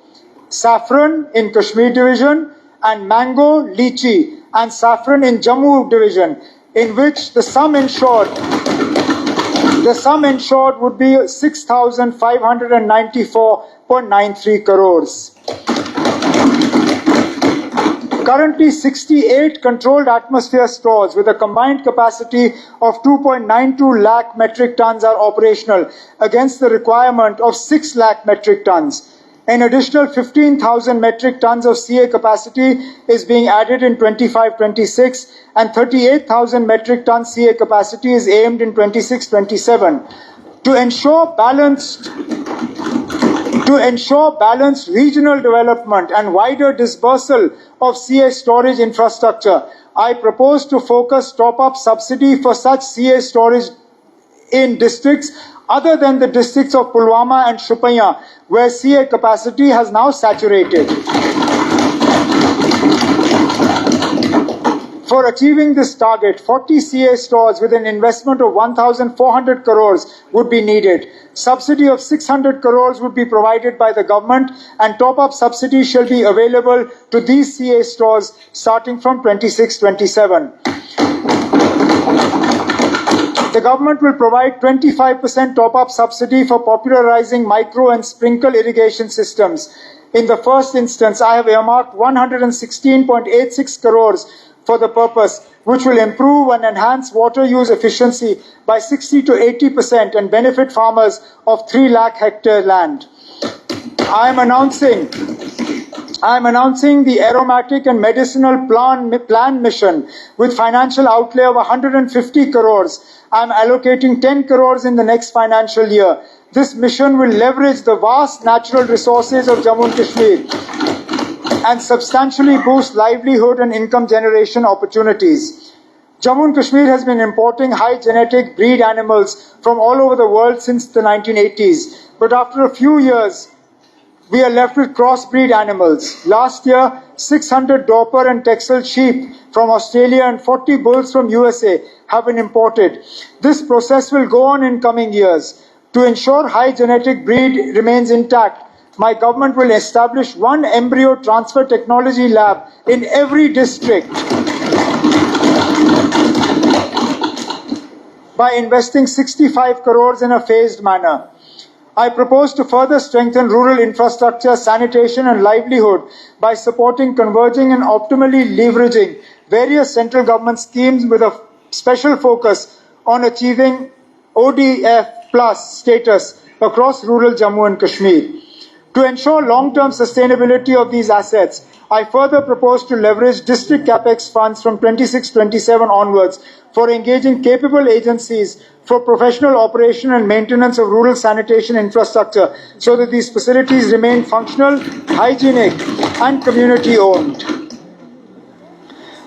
saffron in Kashmir division and mango, lychee and saffron in Jammu division, in which the sum insured would be 6,594.93 crores. Currently, 68 controlled atmosphere stores with a combined capacity of 2.92 lakh metric tons are operational against the requirement of 6 lakh metric tons. An additional 15,000 metric tons of CA capacity is being added in 25-26 and 38,000 metric ton CA capacity is aimed in 26-27. To ensure balanced regional development and wider dispersal of CA storage infrastructure, I propose to focus top-up subsidy for such CA storage in districts other than the districts of Pulwama and Shupaiya, where CA capacity has now saturated. For achieving this target, 40 CA stores with an investment of 1,400 crores would be needed. Subsidy of 600 crores would be provided by the government and top-up subsidy shall be available to these CA stores starting from 26-27. The government will provide 25% top-up subsidy for popularizing micro and sprinkle irrigation systems. In the first instance, I have earmarked 116.86 crores for the purpose, which will improve and enhance water use efficiency by 60 to 80% and benefit farmers of 3 lakh hectare land. I am announcing the aromatic and medicinal plan mission with financial outlay of 150 crores. I am allocating 10 crores in the next financial year. This mission will leverage the vast natural resources of Jammu and Kashmir and substantially boost livelihood and income generation opportunities. Jammu and Kashmir has been importing high genetic breed animals from all over the world since the 1980s, but after a few years, we are left with crossbreed animals. Last year, 600 Dorper and Texel sheep from Australia and 40 bulls from USA have been imported. This process will go on in coming years. To ensure high genetic breed remains intact, my government will establish one embryo transfer technology lab in every district by investing 65 crores in a phased manner. I propose to further strengthen rural infrastructure, sanitation and livelihood by supporting converging and optimally leveraging various central government schemes with a special focus on achieving ODF plus status across rural Jammu and Kashmir. To ensure long-term sustainability of these assets, I further propose to leverage district capex funds from 26-27 onwards for engaging capable agencies for professional operation and maintenance of rural sanitation infrastructure so that these facilities remain functional, hygienic and community-owned.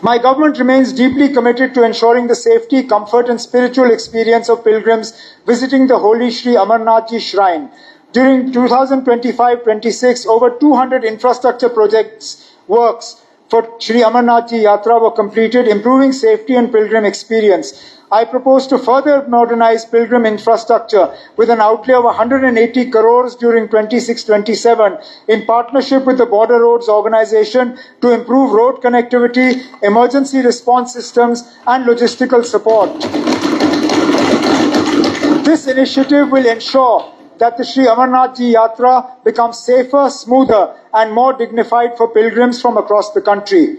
My government remains deeply committed to ensuring the safety, comfort and spiritual experience of pilgrims visiting the holy Sri Amarnath Ji Shrine. During 2025-26, over 200 infrastructure projects works for Sri Amarnath Ji Yatra were completed, improving safety and pilgrim experience. I propose to further modernize pilgrim infrastructure with an outlay of 180 crores during 26-27 in partnership with the Border Roads Organization to improve road connectivity, emergency response systems and logistical support. This initiative will ensure that the Sri Amarnath Ji Yatra becomes safer, smoother and more dignified for pilgrims from across the country.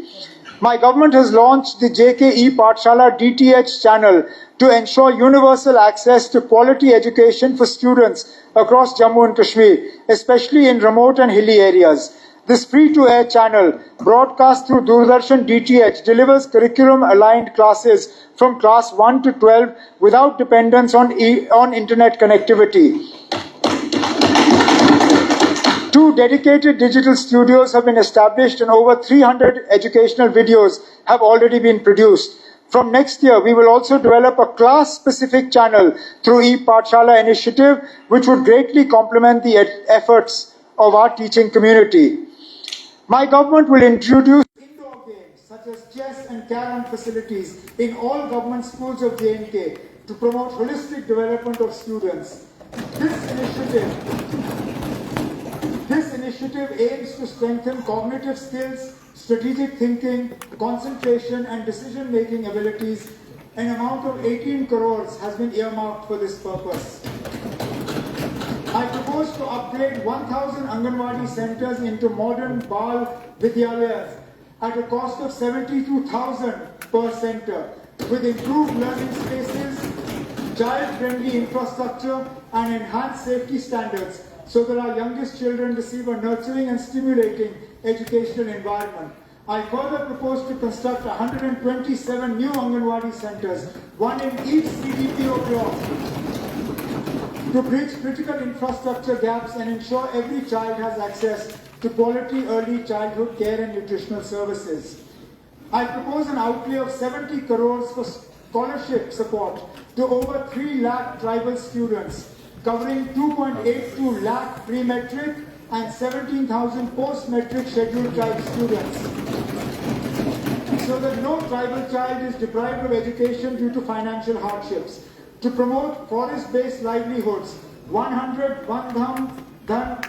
My government has launched the JKE Pathshala DTH channel to ensure universal access to quality education for students across Jammu and Kashmir, especially in remote and hilly areas. This free-to-air channel, broadcast through Doordarshan DTH, delivers curriculum-aligned classes from class 1 to 12 without dependence on internet connectivity. 2 dedicated digital studios have been established and over 300 educational videos have already been produced. From next year, we will also develop a class-specific channel through e-Pathshala initiative, which would greatly complement the efforts of our teaching community. My government will introduce indoor games such as chess and carrom facilities in all government schools of J&K to promote holistic development of students. This initiative aims to strengthen cognitive skills, strategic thinking, concentration and decision-making abilities. An amount of 18 crores has been earmarked for this purpose. I propose to upgrade 1,000 Anganwadi centers into modern Bal Vidyalayas at a cost of 72,000 per center, with improved learning spaces, child-friendly infrastructure and enhanced safety standards so that our youngest children receive a nurturing and stimulating educational environment. I further propose to construct 127 new Anganwadi centers, one in each CDPO block, to bridge critical infrastructure gaps and ensure every child has access to quality early childhood care and nutritional services. I propose an outlay of 70 crores for scholarship support to over 3 lakh tribal students, covering 2.82 lakh pre-metric and 17,000 post-metric scheduled tribe students, so that no tribal child is deprived of education due to financial hardships. To promote forest-based livelihoods, 100 Van Dhan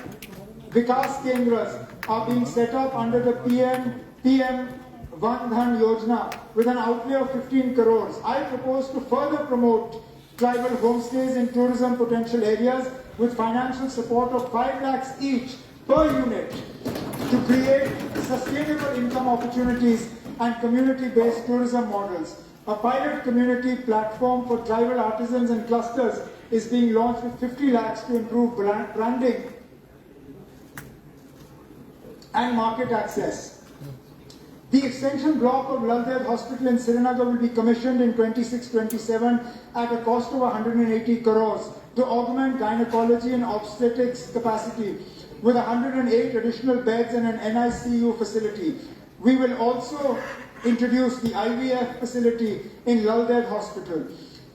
Vikas Kendras are being set up under the PM Van Dhan Yojana with an outlay of 15 crores. I propose to further promote tribal homestays in tourism potential areas with financial support of 5 lakhs each per unit to create sustainable income opportunities and community-based tourism models. A pilot community platform for tribal artisans and clusters is being launched with 50 lakhs to improve branding and market access. The extension block of Laldev Hospital in Srinagar will be commissioned in 26-27 at a cost of 180 crores to augment gynecology and obstetrics capacity. with 108 additional beds and an NICU facility. We will also introduce the IVF facility in Laldev Hospital.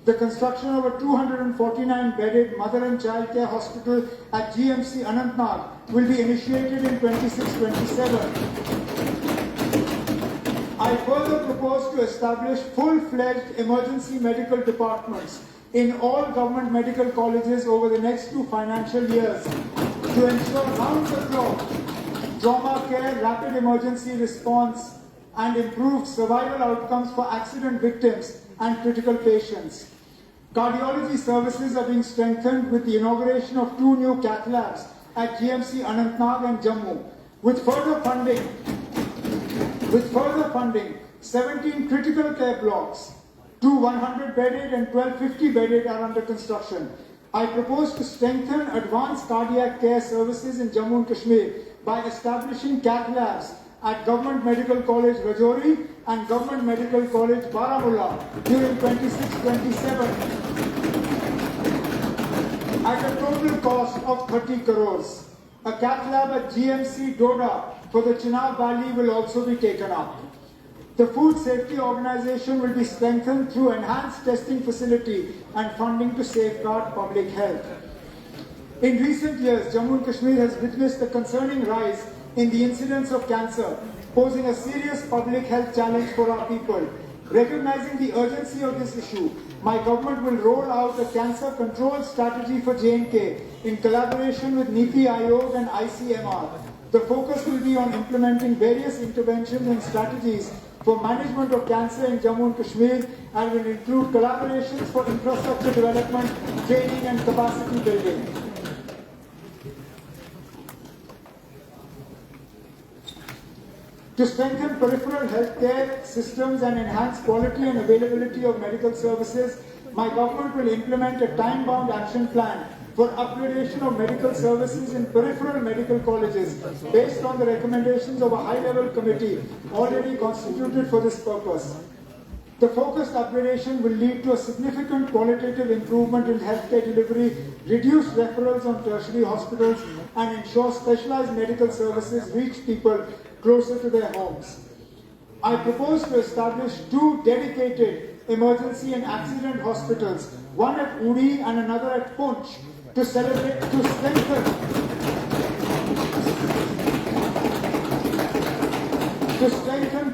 The construction of a 249-bedded mother and child care hospital at GMC Anantnag will be initiated in 26-27. I further propose to establish full-fledged emergency medical departments in all government medical colleges over the next 2 financial years to ensure round-the-clock trauma care, rapid emergency response, and improved survival outcomes for accident victims and critical patients. Cardiology services are being strengthened with the inauguration of 2 new cath labs at GMC Anantnag and Jammu. With further funding, 17 critical care blocks, 2 100-bedded and 12 50-bedded are under construction. I propose to strengthen advanced cardiac care services in Jammu and Kashmir by establishing cath labs at Government Medical College Rajouri and Government Medical College Baramulla during 26-27 at a total cost of 30 crores. A cath lab at GMC Doda for the Chenab Valley will also be taken up. The Food Safety Organization will be strengthened through enhanced testing facility and funding to safeguard public health. In recent years, Jammu and Kashmir has witnessed a concerning rise in the incidence of cancer, posing a serious public health challenge for our people. Recognizing the urgency of this issue, my government will roll out a cancer control strategy for J&K in collaboration with NITI Aayog and ICMR. The focus will be on implementing various interventions and strategies for management of cancer in Jammu and Kashmir and will include collaborations for infrastructure development, training and capacity building. To strengthen peripheral healthcare systems and enhance quality and availability of medical services, my government will implement a time-bound action plan for upgradation of medical services in peripheral medical colleges based on the recommendations of a high-level committee already constituted for this purpose. The focused upgradation will lead to a significant qualitative improvement in healthcare delivery, reduce referrals on tertiary hospitals, and ensure specialized medical services reach people closer to their homes. I propose to establish 2 dedicated emergency and accident hospitals, one at Uri and another at Punch, to strengthen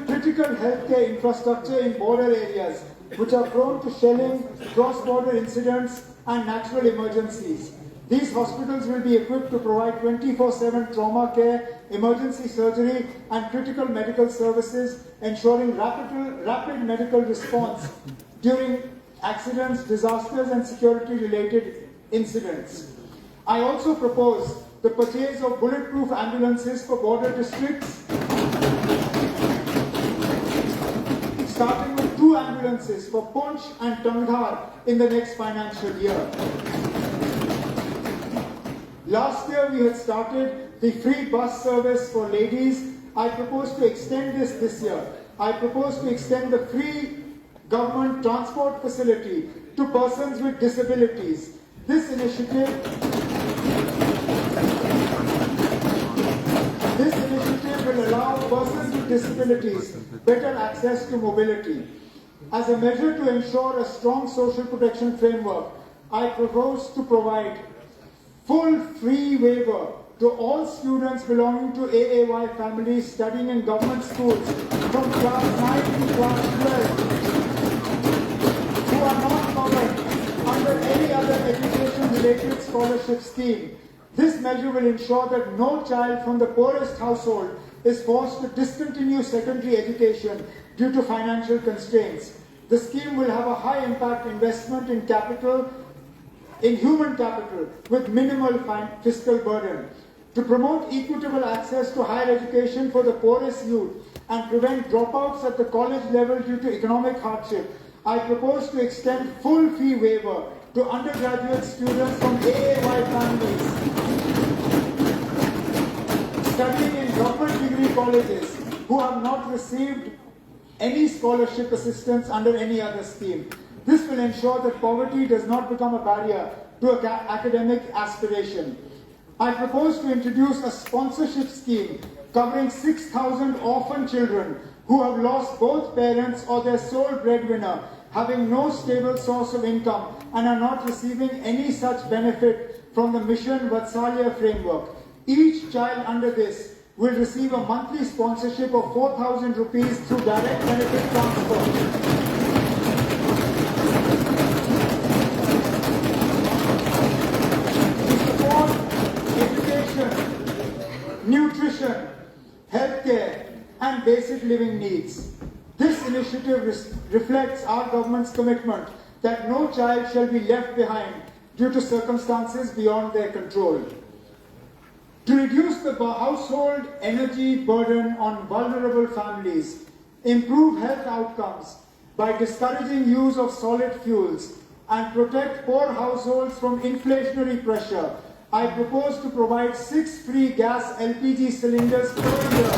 critical healthcare infrastructure in border areas which are prone to shelling, cross-border incidents and natural emergencies. These hospitals will be equipped to provide 24/7 trauma care, emergency surgery and critical medical services, ensuring rapid medical response during accidents, disasters and security-related incidents. I also propose the purchase of bulletproof ambulances for border districts, starting with 2 ambulances for Punch and Tangdhar in the next financial year. Last year we had started the free bus service for ladies. I propose to extend this year. I propose to extend the free government transport facility to persons with disabilities. This initiative will allow persons with disabilities better access to mobility. As a measure to ensure a strong social protection framework, I propose to provide full free waiver to all students belonging to AAY families studying in government schools from class 9 to class 12 who are not covered under any other education-related scholarship scheme. This measure will ensure that no child from the poorest household is forced to discontinue secondary education due to financial constraints. The scheme will have a high-impact investment in human capital with minimal fiscal burden. To promote equitable access to higher education for the poorest youth and prevent dropouts at the college level due to economic hardship, I propose to extend full fee waiver to undergraduate students from AAY families studying in government degree colleges who have not received any scholarship assistance under any other scheme. This will ensure that poverty does not become a barrier to academic aspiration. I propose to introduce a sponsorship scheme covering 6,000 orphan children who have lost both parents or their sole breadwinner, having no stable source of income and are not receiving any such benefit from the Mission Vatsalya framework. Each child under this will receive a monthly sponsorship of 4,000 rupees through direct benefit transfer. Nutrition, healthcare, and basic living needs. This initiative reflects our government's commitment that no child shall be left behind due to circumstances beyond their control. To reduce the household energy burden on vulnerable families, improve health outcomes by discouraging use of solid fuels, and protect poor households from inflationary pressure, I propose to provide 6 free gas LPG cylinders per year.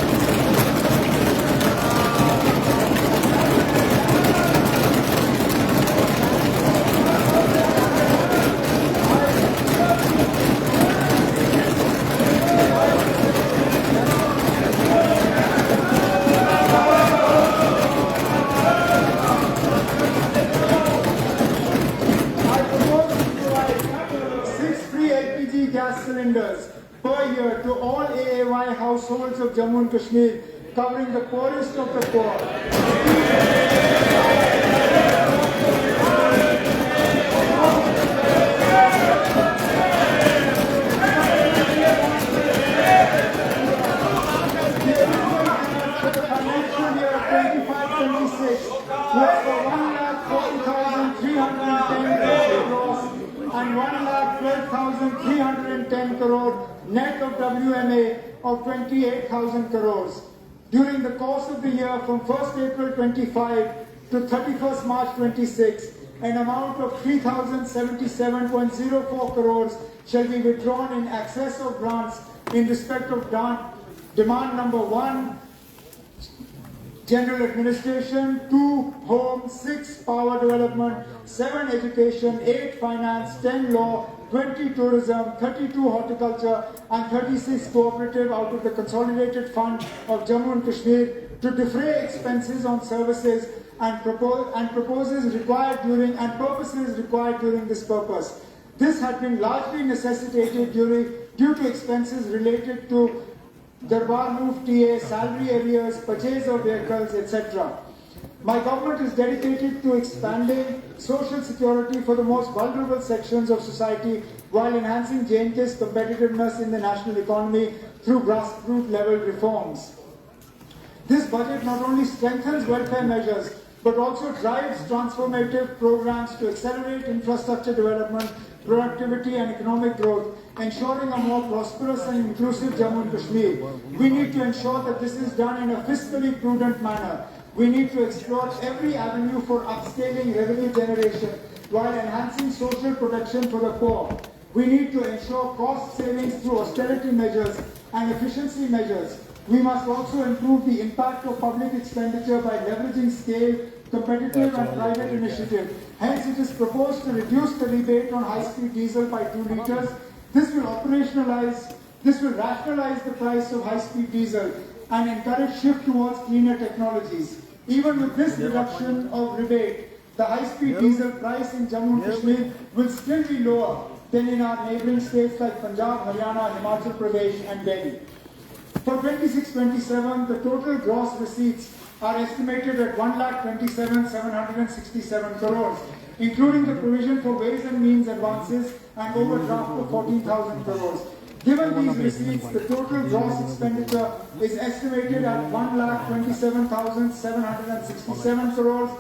Gas cylinders per year to all AAY households of Jammu and Kashmir, covering the poorest of the poor. For the financial year 25-26 was for 1,40,310 crores and 1,12,310 crore net of WMA of 28,000 crores. During the course of the year from 1st April 25 to 31st March 26, an amount of 3,077.04 crores shall be withdrawn in excess of grants in respect of demand number 1, General Administration, 2, Home, 6, Power Development, 7, Education, 8, Finance, 10, Law, 20, Tourism, 32, Horticulture, and 36, Cooperative out of the Consolidated Fund of Jammu and Kashmir to defray expenses on services and purposes required during this purpose. This had been largely necessitated due to expenses related to Darbar Move TA, salary arrears, purchase of vehicles, etc. My government is dedicated to expanding social security for the most vulnerable sections of society while enhancing J&K's competitiveness in the national economy through grassroots level reforms. This budget not only strengthens welfare measures but also drives transformative programs to accelerate infrastructure development, productivity and economic growth, ensuring a more prosperous and inclusive Jammu and Kashmir. We need to ensure that this is done in a fiscally prudent manner. We need to explore every avenue for upscaling revenue generation while enhancing social protection for the poor. We need to ensure cost savings through austerity measures and efficiency measures. We must also improve the impact of public expenditure by leveraging scale, competitive and private initiative. Hence, it is proposed to reduce the rebate on high-speed diesel by 2 litres. This will rationalize the price of high-speed diesel and encourage shift towards cleaner technologies. Even with this reduction of rebate, the high-speed diesel price in Jammu and Kashmir will still be lower than in our neighbouring states like Punjab, Haryana, Himachal Pradesh and Delhi. For 26-27, the total gross receipts are estimated at 1,27,767 crores, including the provision for ways and means advances and overdraft of 14,000 crores. Given these receipts, the total gross expenditure is estimated at 1,27,767 crores.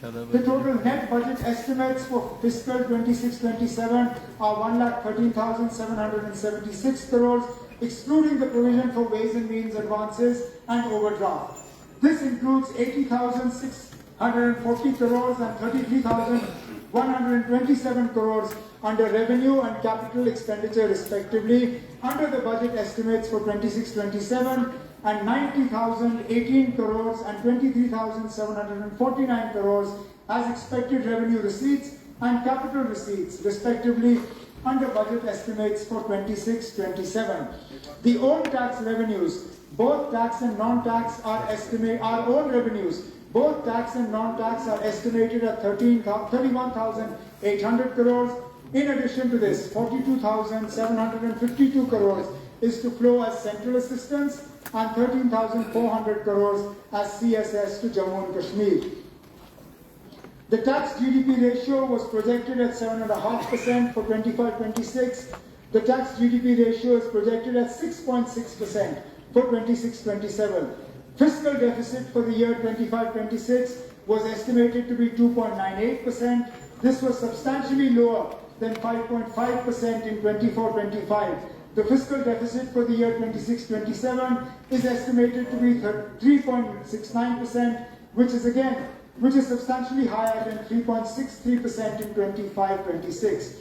The total net budget estimates for fiscal 26-27 are 1,13,776 crores, excluding the provision for ways and means advances and overdraft. This includes 80,640 crores and 33,127 crores under revenue and capital expenditure respectively under the budget estimates for 26-27 and 90,018 crores and 23,749 crores as expected revenue receipts and capital receipts respectively under budget estimates for 26-27. The own tax revenues, both tax and non-tax are own revenues, both tax and non-tax are estimated at 31,800 crores. In addition to this, 42,752 crores is to flow as central assistance and 13,400 crores as CSS to Jammu and Kashmir. The tax GDP ratio was projected at 7.5% for 25-26. The tax GDP ratio is projected at 6.6% for 26-27. Fiscal deficit for the year 25-26 was estimated to be 2.98%. This was substantially lower than 5.5% in 24-25. The fiscal deficit for the year 26-27 is estimated to be 3.69%, which is substantially higher than 3.63% in 25-26.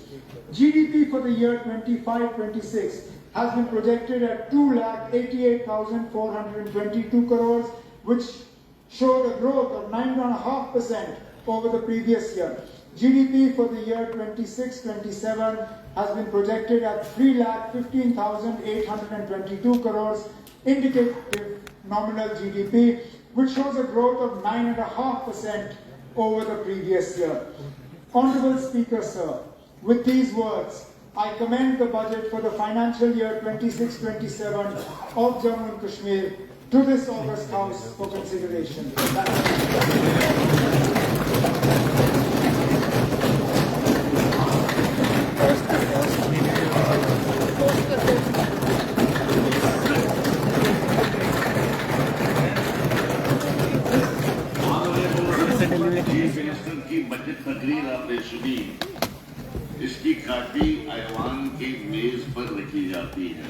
GDP for the year 25-26 has been projected at 2,88,422 crores, which showed a growth of 9.5% over the previous year. GDP for the year 26-27 has been projected at 3,15,822 crores, indicative nominal GDP, which shows a growth of 9.5% over the previous year. Honorable Speaker, sir, with these words, I commend the budget for the financial year 26-27 of Jammu and Kashmir to this August House for consideration. Chief minister की budget तकरीर आपने सुनी, इसकी copy ऐवान की मेज पर रखी जाती है।